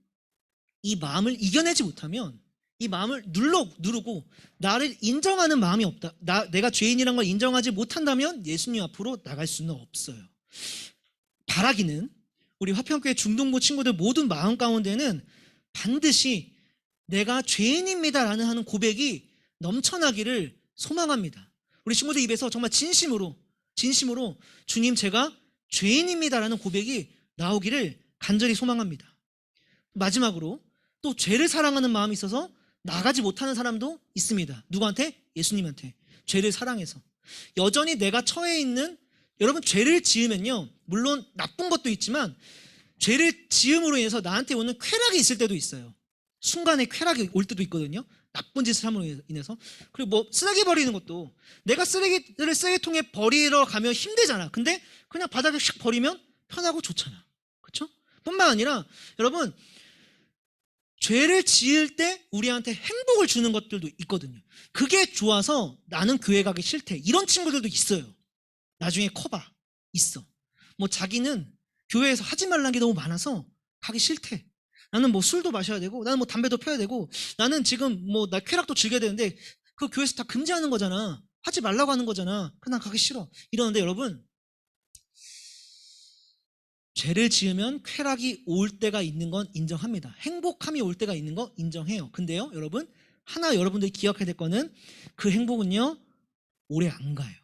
이 마음을 이겨내지 못하면 이 마음을 누르고 나를 인정하는 마음이 없다. 내가 죄인이라는 걸 인정하지 못한다면 예수님 앞으로 나갈 수는 없어요. 바라기는 우리 화평교회 중동부 친구들 모든 마음 가운데는 반드시 내가 죄인입니다라는 하는 고백이 넘쳐나기를 소망합니다. 우리 친구들 입에서 정말 진심으로 주님 제가 죄인입니다라는 고백이 나오기를 간절히 소망합니다. 마지막으로 또 죄를 사랑하는 마음이 있어서 나가지 못하는 사람도 있습니다. 누구한테? 예수님한테. 죄를 사랑해서. 여전히 내가 처해 있는 여러분 죄를 지으면요 물론 나쁜 것도 있지만 죄를 지음으로 인해서 나한테 오는 쾌락이 있을 때도 있어요. 순간에 쾌락이 올 때도 있거든요. 나쁜 짓을 함으로 인해서. 그리고 뭐 쓰레기 버리는 것도 내가 쓰레기를 쓰레기통에 버리러 가면 힘들잖아. 근데 그냥 바닥에 슉 버리면 편하고 좋잖아. 그렇죠? 뿐만 아니라 여러분 죄를 지을 때 우리한테 행복을 주는 것들도 있거든요. 그게 좋아서 나는 교회 가기 싫대. 이런 친구들도 있어요. 나중에 커봐. 있어. 뭐 자기는 교회에서 하지 말라는 게 너무 많아서 가기 싫대. 나는 뭐 술도 마셔야 되고 나는 뭐 담배도 펴야 되고 나는 지금 뭐 나 쾌락도 즐겨야 되는데 그 교회에서 다 금지하는 거잖아. 하지 말라고 하는 거잖아. 그냥 가기 싫어. 이러는데 여러분 죄를 지으면 쾌락이 올 때가 있는 건 인정합니다. 행복함이 올 때가 있는 거 인정해요. 근데요 여러분 하나 여러분들이 기억해야 될 거는 그 행복은요 오래 안 가요.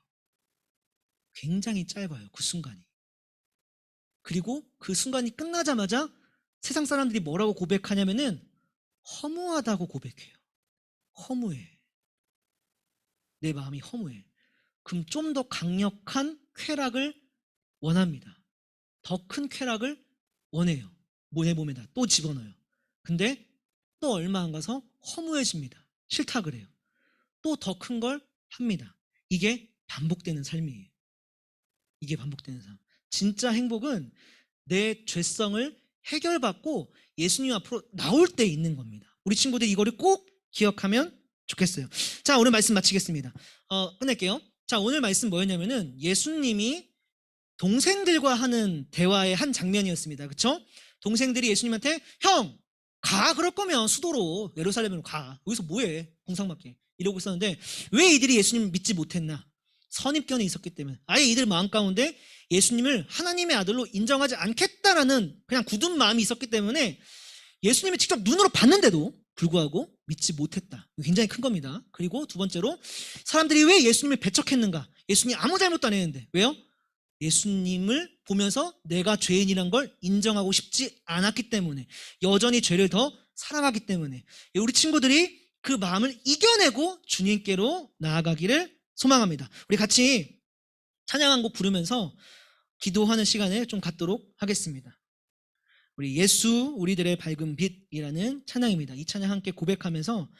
굉장히 짧아요. 그 순간이. 그리고 그 순간이 끝나자마자 세상 사람들이 뭐라고 고백하냐면은 허무하다고 고백해요. 허무해. 내 마음이 허무해. 그럼 좀 더 강력한 쾌락을 원합니다. 더 큰 쾌락을 원해요. 내 몸에다 또 집어넣어요. 근데 또 얼마 안 가서 허무해집니다. 싫다 그래요. 또 더 큰 걸 합니다. 이게 반복되는 삶이에요. 이게 반복되는 삶. 진짜 행복은 내 죄성을 해결받고 예수님 앞으로 나올 때 있는 겁니다. 우리 친구들이 이거를 꼭 기억하면 좋겠어요. 자, 오늘 말씀 마치겠습니다. 끝낼게요. 자, 오늘 말씀 뭐였냐면은 예수님이 동생들과 하는 대화의 한 장면이었습니다. 그렇죠? 동생들이 예수님한테 형, 가 그럴 거면 수도로 예루살렘으로 가. 여기서 뭐해? 공상밖에. 이러고 있었는데 왜 이들이 예수님을 믿지 못했나? 선입견이 있었기 때문에. 아예 이들 마음 가운데 예수님을 하나님의 아들로 인정하지 않겠다라는 그냥 굳은 마음이 있었기 때문에 예수님이 직접 눈으로 봤는데도 불구하고 믿지 못했다. 굉장히 큰 겁니다. 그리고 두 번째로 사람들이 왜 예수님을 배척했는가? 예수님이 아무 잘못도 안 했는데. 왜요? 예수님을 보면서 내가 죄인이란 걸 인정하고 싶지 않았기 때문에, 여전히 죄를 더 사랑하기 때문에 우리 친구들이 그 마음을 이겨내고 주님께로 나아가기를 소망합니다. 우리 같이 찬양 한 곡 부르면서 기도하는 시간을 좀 갖도록 하겠습니다. 우리 예수 우리들의 밝은 빛이라는 찬양입니다. 이 찬양 함께 고백하면서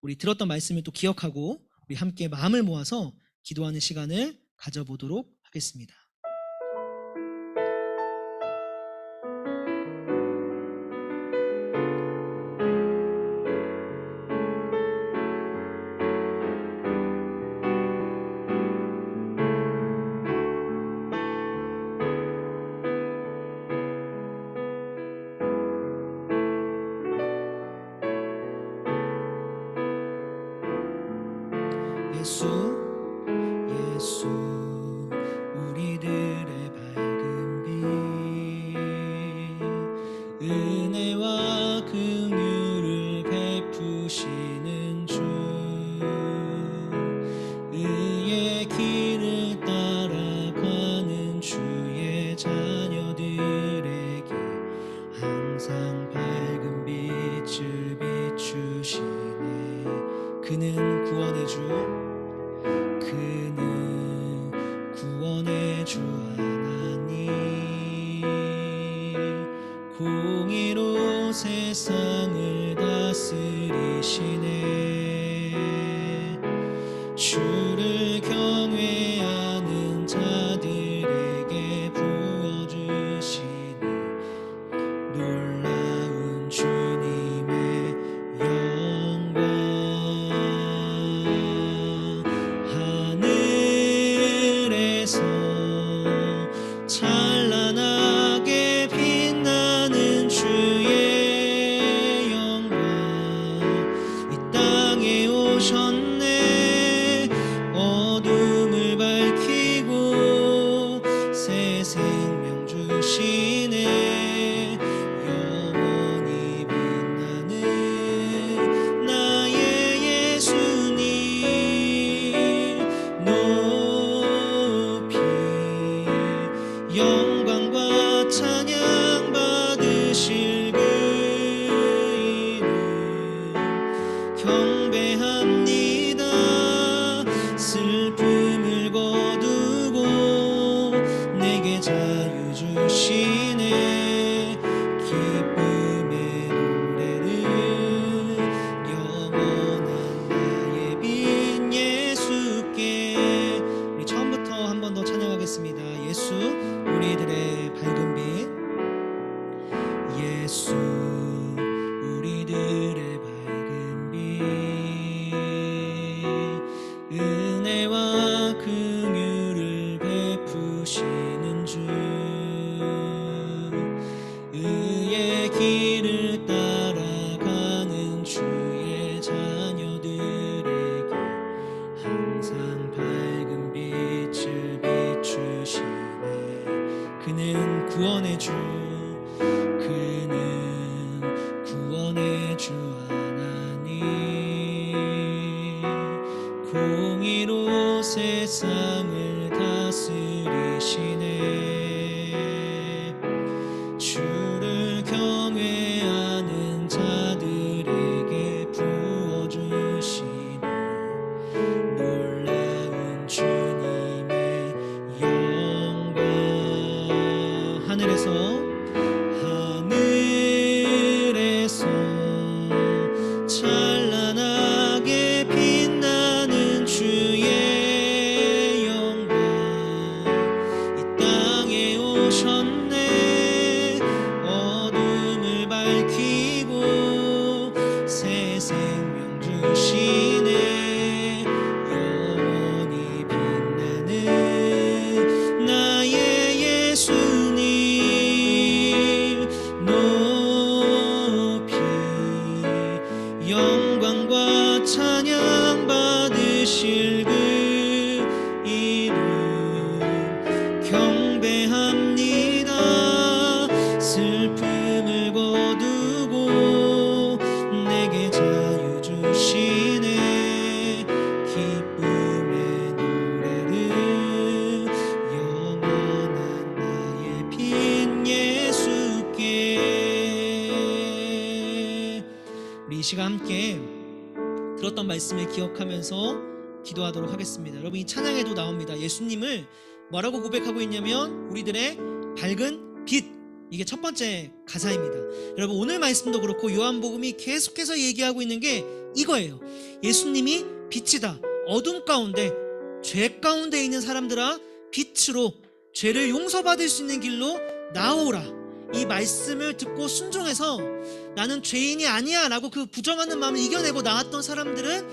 우리 들었던 말씀을 또 기억하고 우리 함께 마음을 모아서 기도하는 시간을 가져보도록 하겠습니다. 예수 예수 우리들의 밝은 빛 은혜와 긍휼을 베푸시는 주 의의 길을 따라가는 주의 자녀들에게 항상 밝은 빛을 비추시네. 그는 구원의 주 그는 구원의 주 하나님 공의로 세상을 다스리시네. 주를 경외하는 자들에게 부어주시니 놀라운 주님의 영광 하늘에서 찬란하게 빛나는 주의 영광 이 땅에 오셨네. 어둠을 밝히고 새 생명 주시네. 영원히 빛나는 나의 예수님 높이 영광과 찬양 받으실 그 이름 경배합니다. 슬픔을 거두고 내게 자유 주시네. 기쁨의 노래를 영원한 나의 빛 예수께. 우리 처음부터 한 번 더 찬양하겠습니다. 예수 우리들의 밝은 빛 예수 우리들의 밝은 빛 은혜와 긍휼을 베푸시는 주 의의 길을 따라가는 주의 자녀들에게 항상 밝은 빛을 비추시네. 그는 구원의 주 그는 구원의 주 하나님 공의로 세상을 다스리시네. 주를 경외하는 자들에게 부어주시니 놀라운 주님의 영광 하늘에서 찬란하게 빛나는 주의 영광 이 땅에 오셨네. 어둠을 밝히고 새 생명 주시네. 영원히 빛나는 나의 시간 함께 들었던 말씀을 기억하면서 기도하도록 하겠습니다. 여러분, 이 찬양에도 나옵니다. 예수님을 뭐라고 고백하고 있냐면 우리들의 밝은 빛, 이게 첫 번째 가사입니다. 여러분, 오늘 말씀도 그렇고 요한복음이 계속해서 얘기하고 있는 게 이거예요. 예수님이 빛이다. 어둠 가운데, 죄 가운데 있는 사람들아, 빛으로 죄를 용서받을 수 있는 길로 나오라. 이 말씀을 듣고 순종해서 나는 죄인이 아니야 라고 그 부정하는 마음을 이겨내고 나왔던 사람들은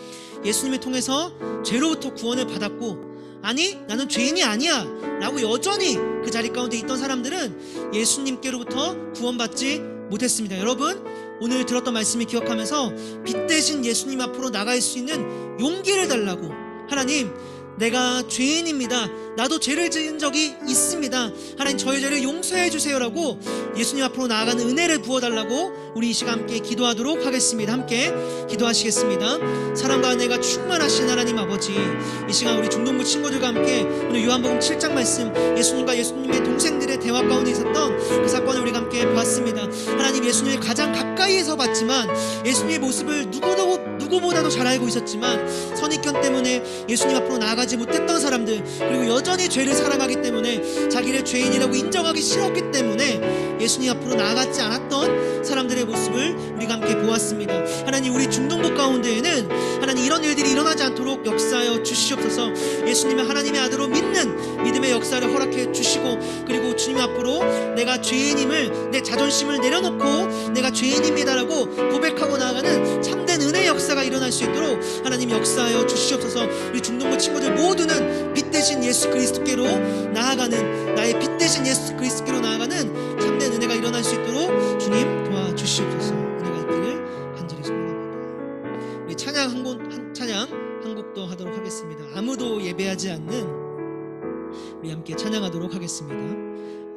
예수님을 통해서 죄로부터 구원을 받았고, 아니 나는 죄인이 아니야 라고 여전히 그 자리 가운데 있던 사람들은 예수님께로부터 구원받지 못했습니다. 여러분, 오늘 들었던 말씀을 기억하면서 빛 대신 예수님 앞으로 나갈 수 있는 용기를 달라고, 하나님 내가 죄인입니다. 나도 죄를 지은 적이 있습니다. 하나님 저의 죄를 용서해 주세요라고 예수님 앞으로 나아가는 은혜를 부어달라고 우리 이 시간 함께 기도하도록 하겠습니다. 함께 기도하시겠습니다. 사랑과 은혜가 충만하신 하나님 아버지, 이 시간 우리 중동부 친구들과 함께 오늘 요한복음 7장 말씀, 예수님과 예수님의 동생들의 대화 가운데 있었던 그 사건을 우리가 함께 보았습니다. 하나님, 예수님을 가장 가까이에서 봤지만 예수님의 모습을 누구보다도 잘 알고 있었지만 선입견 때문에 예수님 앞으로 나아가지 못했던 사람들, 그리고 여전히 죄를 사랑하기 때문에 자기를 죄인이라고 인정하기 싫었기 때문에 예수님 앞으로 나아가지 않았던 사람들의 모습을 우리가 함께 보았습니다. 하나님, 우리 중동부 가운데에는 하나님 이런 일들이 일어나지 않도록 역사하여 주시옵소서. 예수님을 하나님의 아들로 믿는 믿음의 역사를 허락해 주시고, 그리고 주님 앞으로 내가 죄인임을, 내 자존심을 내려놓고 내가 죄인입니다라고 고백하고 나아가는 참된 은혜의 역사가 일어날 수 있도록 하나님 역사하여 주시옵소서. 우리 중동부 친구들 모두는 빛 대신 예수 그리스도께로 나아가는, 나의 빛 대신 예수 그리스도께로 나아가는 참된 은혜가 일어날 수 있도록 주님 도와주시옵소서. 은혜가 있기를 간절히 소원합니다. 우리 찬양 한 곡도 하도록 하겠습니다. 아무도 예배하지 않는, 우리 함께 찬양하도록 하겠습니다.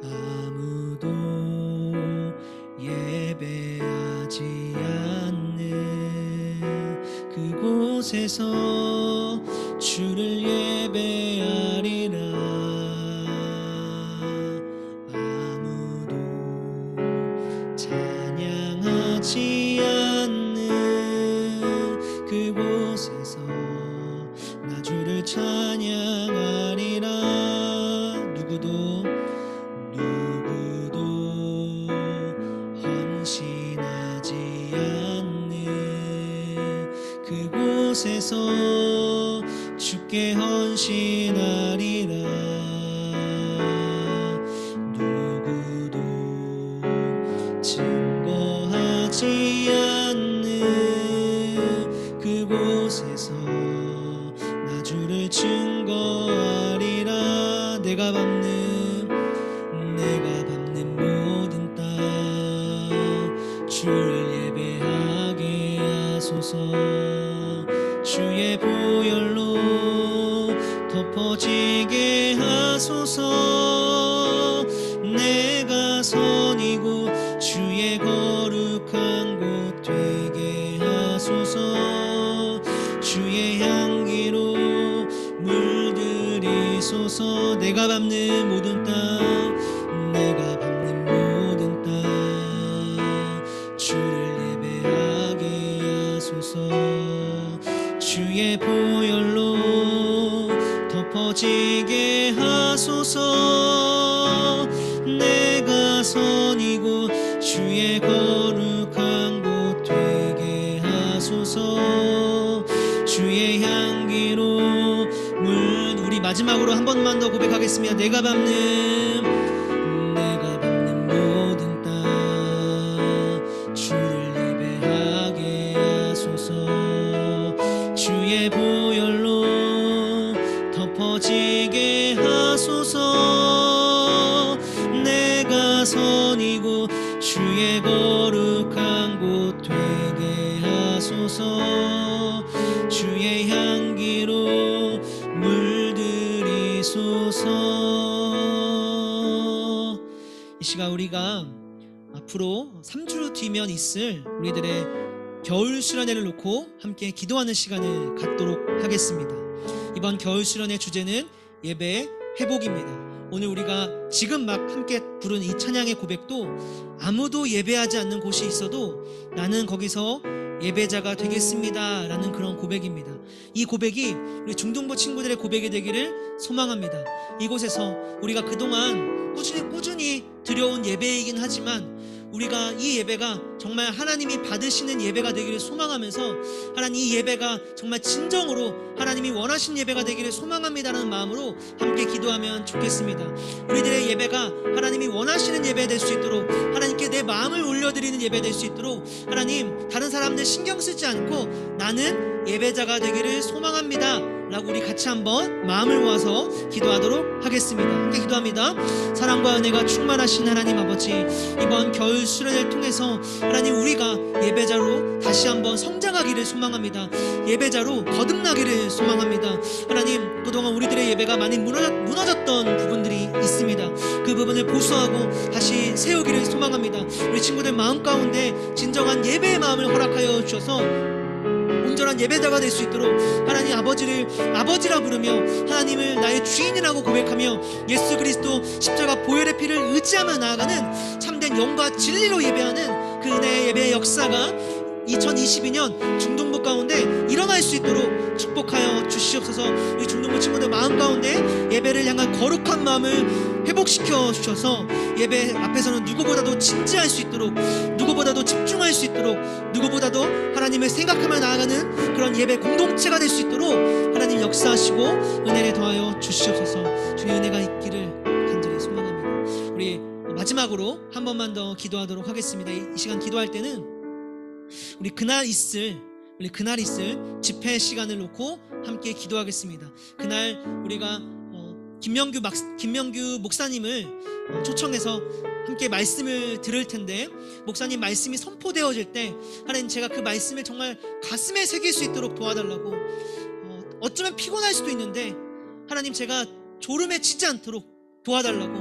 아무도 예배하지 않는 그곳에서 주를 예배하리라. 아무도 찬양하지 않는 그곳에서 나 주를 찬양하리라. 누구도 헌신하지 않는 그곳에서 주께 헌신하리라. 누구도 증거하지 않는 그곳에서 나 주를 증거하리라. 내가 밟는 모든 땅 주를 예배하게 하소서. 주의 보혈로 덮어지게 하소서. 내가 선이고 주의 거룩한 곳 되게 하소서. 주의 향기로 물들이소서. 내가 밟는 모든 땅 주를 예배하게 하소서. 주의 보혈로 덮어지게 하소서. 내가 선이고 주의 거룩한 곳 되게 하소서. 주의 향기로 우리 마지막으로 한 번만 더 고백하겠습니다. 내가 밟는 모든 땅 주를 예배하게 하소서. 주의 보혈로 덮어지게 하소서. 내가 선이고 주의 거룩한 곳 되게 하소서. 주의 향기로 물들이소서. 이 시간 우리가 앞으로 3주 뒤면 있을 우리들의 겨울 수련회를 놓고 함께 기도하는 시간을 갖도록 하겠습니다. 이번 겨울 수련회 주제는 예배 회복입니다. 오늘 우리가 지금 막 함께 부른 이 찬양의 고백도 아무도 예배하지 않는 곳이 있어도 나는 거기서 예배자가 되겠습니다 라는 그런 고백입니다. 이 고백이 우리 중등부 친구들의 고백이 되기를 소망합니다. 이곳에서 우리가 그동안 꾸준히 드려온 예배이긴 하지만 우리가 이 예배가 정말 하나님이 받으시는 예배가 되기를 소망하면서 하나님 이 예배가 정말 진정으로 하나님이 원하시는 예배가 되기를 소망합니다라는 마음으로 함께 기도하면 좋겠습니다. 우리들의 예배가 하나님이 원하시는 예배 될 수 있도록 하나님께 내 마음을 올려드리는 예배 될 수 있도록 하나님 다른 사람들 신경 쓰지 않고 나는 예배자가 되기를 소망합니다 라고 우리 같이 한번 마음을 모아서 기도하도록 하겠습니다. 함께 기도합니다. 사랑과 은혜가 충만하신 하나님 아버지, 이번 겨울 수련회를 통해서 하나님 우리가 예배자로 다시 한번 성장하기를 소망합니다. 예배자로 거듭나기를 소망합니다. 하나님 그동안 우리들의 예배가 많이 무너졌던 부분들이 있습니다. 그 부분을 보수하고 다시 세우기를 소망합니다. 우리 친구들 마음 가운데 진정한 예배의 마음을 허락하여 주셔서 온전한 예배자가 될 수 있도록 하나님 아버지를 아버지라 부르며 하나님을 나의 주인이라고 고백하며 예수 그리스도 십자가 보혈의 피를 의지하며 나아가는 참된 영과 진리로 예배하는 그 은혜의 예배의 역사가 2022년 중동부 가운데 일어날 수 있도록 축복하여 주시옵소서. 우리 중동부 친구들 마음 가운데 예배를 향한 거룩한 마음을 회복시켜 주셔서 예배 앞에서는 누구보다도 진지할 수 있도록, 누구보다도 집중할 수 있도록, 누구보다도 하나님을 생각하며 나아가는 그런 예배 공동체가 될 수 있도록 하나님 역사하시고 은혜를 더하여 주시옵소서. 주의 은혜가 있기를 간절히 소망합니다. 우리 마지막으로 한 번만 더 기도하도록 하겠습니다. 이 시간 기도할 때는 우리 그날 있을 집회 시간을 놓고 함께 기도하겠습니다. 그날 우리가 김명규 목사님을 초청해서 함께 말씀을 들을 텐데, 목사님 말씀이 선포되어질 때 하나님 제가 그 말씀을 정말 가슴에 새길 수 있도록 도와달라고, 어쩌면 피곤할 수도 있는데 하나님 제가 졸음에 치지 않도록 도와달라고,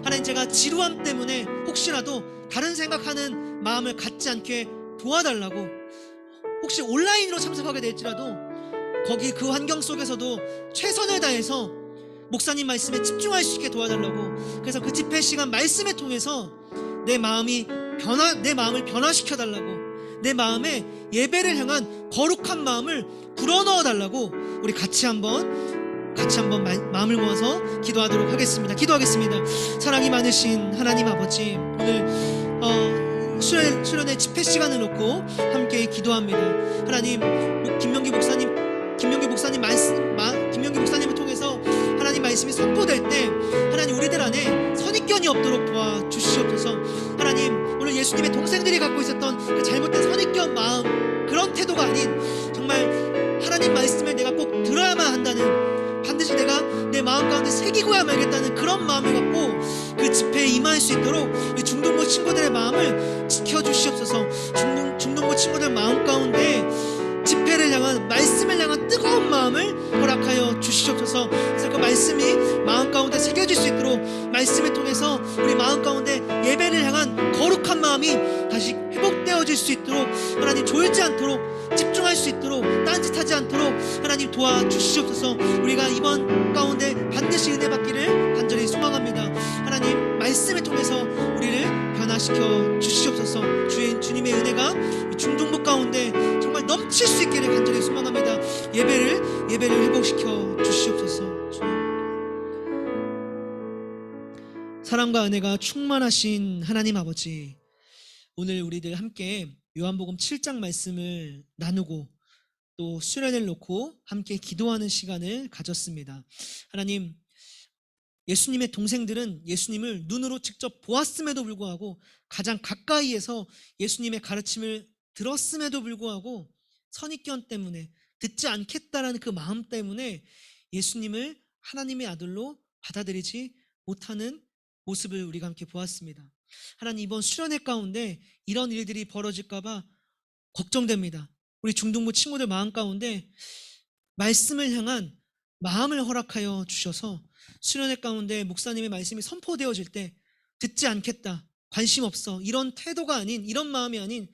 하나님 제가 지루함 때문에 혹시라도 다른 생각하는 마음을 갖지 않게 도와달라고, 혹시 온라인으로 참석하게 될지라도 거기 그 환경 속에서도 최선을 다해서 목사님 말씀에 집중할 수 있게 도와달라고, 그래서 그 집회 시간 말씀을 통해서 내 마음을 변화시켜 달라고, 내 마음에 예배를 향한 거룩한 마음을 불어넣어 달라고 우리 같이 한번 마음을 모아서 기도하도록 하겠습니다. 기도하겠습니다. 사랑이 많으신 하나님 아버지, 오늘 수련회 집회 시간을 놓고 함께 기도합니다. 하나님 김명기 목사님을 통해서 하나님 말씀이 선포될 때 하나님 우리들 안에 선입견이 없도록 도와주시옵소서. 하나님 오늘 예수님의 동생들이 갖고 있었던 그 잘못된 선입견 마음, 그런 태도가 아닌 정말 하나님 말씀을 내가 꼭 들어야만 한다는, 반드시 내가 내 마음 가운데 새기고야 말겠다는 그런 마음을 갖고 그 집회에 임할 수 있도록 중동부 친구들의 마음을 지켜주시옵소서. 중동부 친구들 마음 가운데 집회를 향한, 말씀을 향한 뜨거운 마음을 허락하여 주시옵소서. 그래서 그 말씀이 마음 가운데 새겨질 수 있도록, 말씀을 통해서 우리 마음 가운데 예배를 향한 거룩한 마음이 다시 회복되어질 수 있도록, 하나님 졸지 않도록, 집중할 수 있도록, 딴짓하지 않도록 하나님 도와주시옵소서. 우리가 이번 가운데 반드시 은혜 받기를 간절히 소망합니다. 하나님 말씀을 통해서 우리를 변화시켜 주시옵소서. 주님의 은혜가 중동부 가운데 정말 넘칠 수 있기를 간절히 소망합니다. 예배를 회복시켜 주시옵소서. 사랑과 은혜가 충만하신 하나님 아버지, 오늘 우리들 함께 요한복음 7장 말씀을 나누고 또 수련회를 놓고 함께 기도하는 시간을 가졌습니다. 하나님, 예수님의 동생들은 예수님을 눈으로 직접 보았음에도 불구하고, 가장 가까이에서 예수님의 가르침을 들었음에도 불구하고 선입견 때문에, 듣지 않겠다라는 그 마음 때문에 예수님을 하나님의 아들로 받아들이지 못하는 모습을 우리가 함께 보았습니다. 하나님, 이번 수련회 가운데 이런 일들이 벌어질까봐 걱정됩니다. 우리 중동부 친구들 마음 가운데 말씀을 향한 마음을 허락하여 주셔서 수련회 가운데 목사님의 말씀이 선포되어질 때 듣지 않겠다, 관심 없어, 이런 태도가 아닌, 이런 마음이 아닌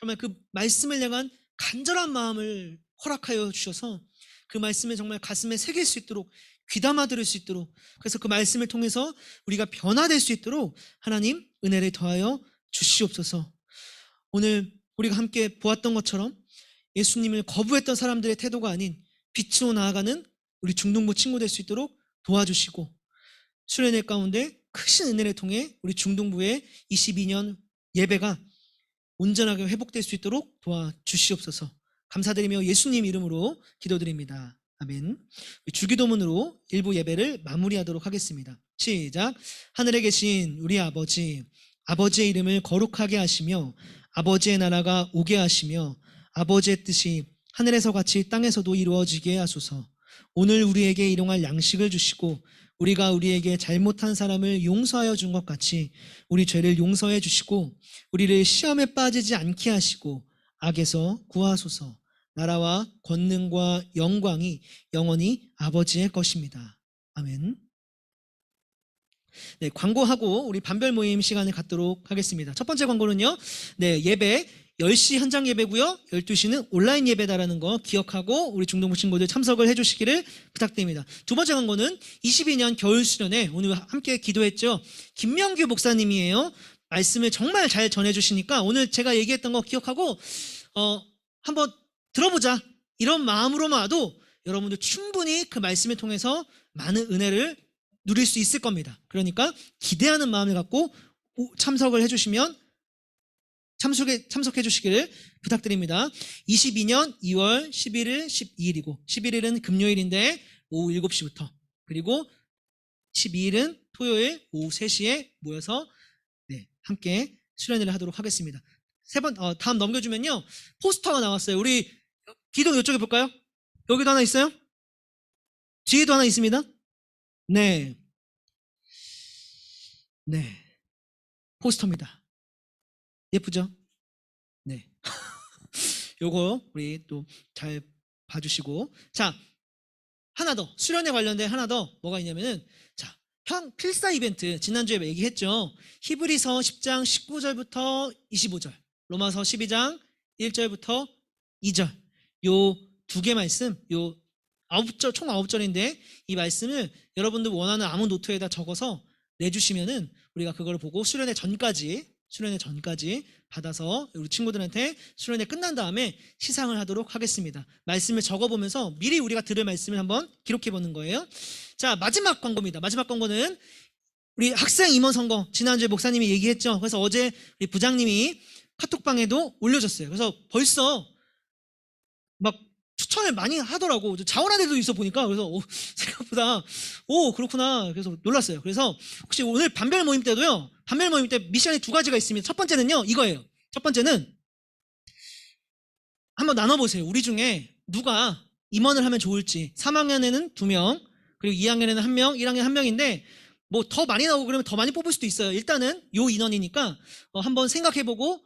정말 그 말씀을 향한 간절한 마음을 허락하여 주셔서 그 말씀을 정말 가슴에 새길 수 있도록, 귀담아 들을 수 있도록, 그래서 그 말씀을 통해서 우리가 변화될 수 있도록 하나님 은혜를 더하여 주시옵소서. 오늘 우리가 함께 보았던 것처럼 예수님을 거부했던 사람들의 태도가 아닌 빛으로 나아가는 우리 중동부 친구 될 수 있도록 도와주시고, 수련회 가운데 크신 은혜를 통해 우리 중동부의 22년 예배가 온전하게 회복될 수 있도록 도와주시옵소서. 감사드리며 예수님 이름으로 기도드립니다. 아멘. 주기도문으로 일부 예배를 마무리하도록 하겠습니다. 시작. 하늘에 계신 우리 아버지, 아버지의 이름을 거룩하게 하시며 아버지의 나라가 오게 하시며 아버지의 뜻이 하늘에서 같이 땅에서도 이루어지게 하소서. 오늘 우리에게 일용할 양식을 주시고 우리가 우리에게 잘못한 사람을 용서하여 준 것 같이 우리 죄를 용서해 주시고 우리를 시험에 빠지지 않게 하시고 악에서 구하소서. 나라와 권능과 영광이 영원히 아버지의 것입니다. 아멘. 네, 광고하고 우리 반별 모임 시간을 갖도록 하겠습니다. 첫 번째 광고는요. 네, 예배 10시 현장 예배고요. 12시는 온라인 예배다라는 거 기억하고 우리 중동부 친구들 참석을 해주시기를 부탁드립니다. 두 번째 광고는 22년 겨울 수련회 오늘 함께 기도했죠. 김명규 목사님이에요. 말씀을 정말 잘 전해주시니까 오늘 제가 얘기했던 거 기억하고 한번 들어보자 이런 마음으로만 와도 여러분들 충분히 그 말씀을 통해서 많은 은혜를 누릴 수 있을 겁니다. 그러니까 기대하는 마음을 갖고 참석을 해주시면 참석해 주시기를 부탁드립니다. 22년 2월 11일, 12일이고 11일은 금요일인데 오후 7시부터 그리고 12일은 토요일 오후 3시에 모여서 네, 함께 수련회를 하도록 하겠습니다. 다음 넘겨주면요. 포스터가 나왔어요. 우리 기도 이쪽에 볼까요? 여기도 하나 있어요? 뒤에도 하나 있습니다. 네. 네. 포스터입니다. 예쁘죠? 네. 요거 우리 또 잘 봐주시고. 자, 하나 더. 수련회 관련된 하나 더 뭐가 있냐면은 자, 필사 이벤트 지난주에 얘기했죠. 히브리서 10장 19절부터 25절, 로마서 12장 1절부터 2절 요 두 개 말씀, 요 9절, 총 9절인데 이 말씀을 여러분들 원하는 아무 노트에다 적어서 내주시면은 우리가 그걸 보고 수련회 전까지 받아서 우리 친구들한테 수련회 끝난 다음에 시상을 하도록 하겠습니다. 말씀을 적어보면서 미리 우리가 들을 말씀을 한번 기록해보는 거예요. 자, 마지막 광고입니다. 마지막 광고는 우리 학생 임원 선거 지난주에 목사님이 얘기했죠. 그래서 어제 우리 부장님이 카톡방에도 올려줬어요. 그래서 벌써 막 추천을 많이 하더라고. 자원한 애들도 있어 보니까. 그래서 생각보다 그렇구나. 그래서 놀랐어요. 그래서 혹시 오늘 반별 모임 때도요. 반별 모임 때 미션이 두 가지가 있습니다. 첫 번째는요. 이거예요. 첫 번째는 한번 나눠보세요. 우리 중에 누가 임원을 하면 좋을지. 3학년에는 2명, 그리고 2학년에는 1명, 1학년 1명인데 뭐 더 많이 나오고 그러면 더 많이 뽑을 수도 있어요. 일단은 요 인원이니까 한번 생각해보고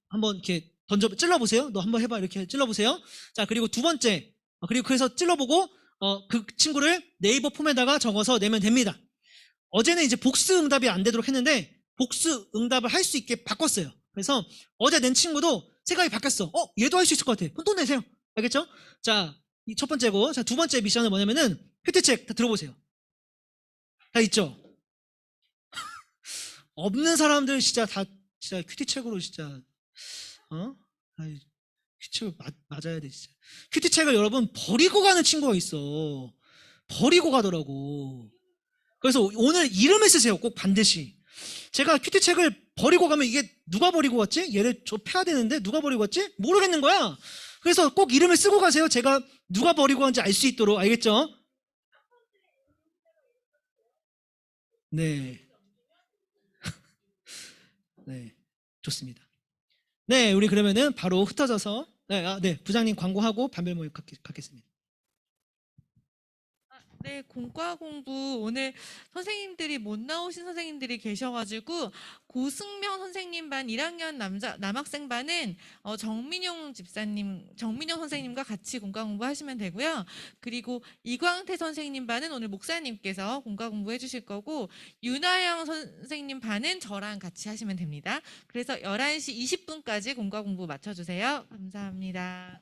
한번 이렇게 찔러보세요. 너 한번 해봐. 이렇게 찔러보세요. 자, 그리고 두 번째. 그리고 그래서 찔러보고, 그 친구를 네이버 폼에다가 적어서 내면 됩니다. 어제는 이제 복수 응답이 안 되도록 했는데, 복수 응답을 할 수 있게 바꿨어요. 그래서 어제 낸 친구도 생각이 바뀌었어. 얘도 할 수 있을 것 같아. 또 내세요. 알겠죠? 자, 이 첫 번째고, 자, 두 번째 미션은 뭐냐면은, 큐티책 다 들어보세요. 다 있죠? 없는 사람들 진짜 큐티책으로 진짜, 큐티책을 맞아야 돼, 진짜. 큐티책을 여러분 버리고 가는 친구가 있어. 버리고 가더라고. 그래서 오늘 이름을 쓰세요. 꼭 반드시. 제가 큐티책을 버리고 가면 이게 누가 버리고 갔지? 얘를 좁혀야 되는데 누가 버리고 갔지? 모르겠는 거야. 그래서 꼭 이름을 쓰고 가세요. 제가 누가 버리고 간지 알 수 있도록. 알겠죠? 네. 네. 좋습니다. 네, 우리 그러면은 바로 흩어져서 네, 부장님 광고하고 반별 모임 갖겠습니다. 네, 공과 공부 오늘 선생님들이 못 나오신 선생님들이 계셔가지고 고승명 선생님 반 1학년 남학생 반은 정민용 선생님과 같이 공과 공부하시면 되고요. 그리고 이광태 선생님 반은 오늘 목사님께서 공과 공부해 주실 거고 윤하영 선생님 반은 저랑 같이 하시면 됩니다. 그래서 11시 20분까지 공과 공부 맞춰주세요. 감사합니다.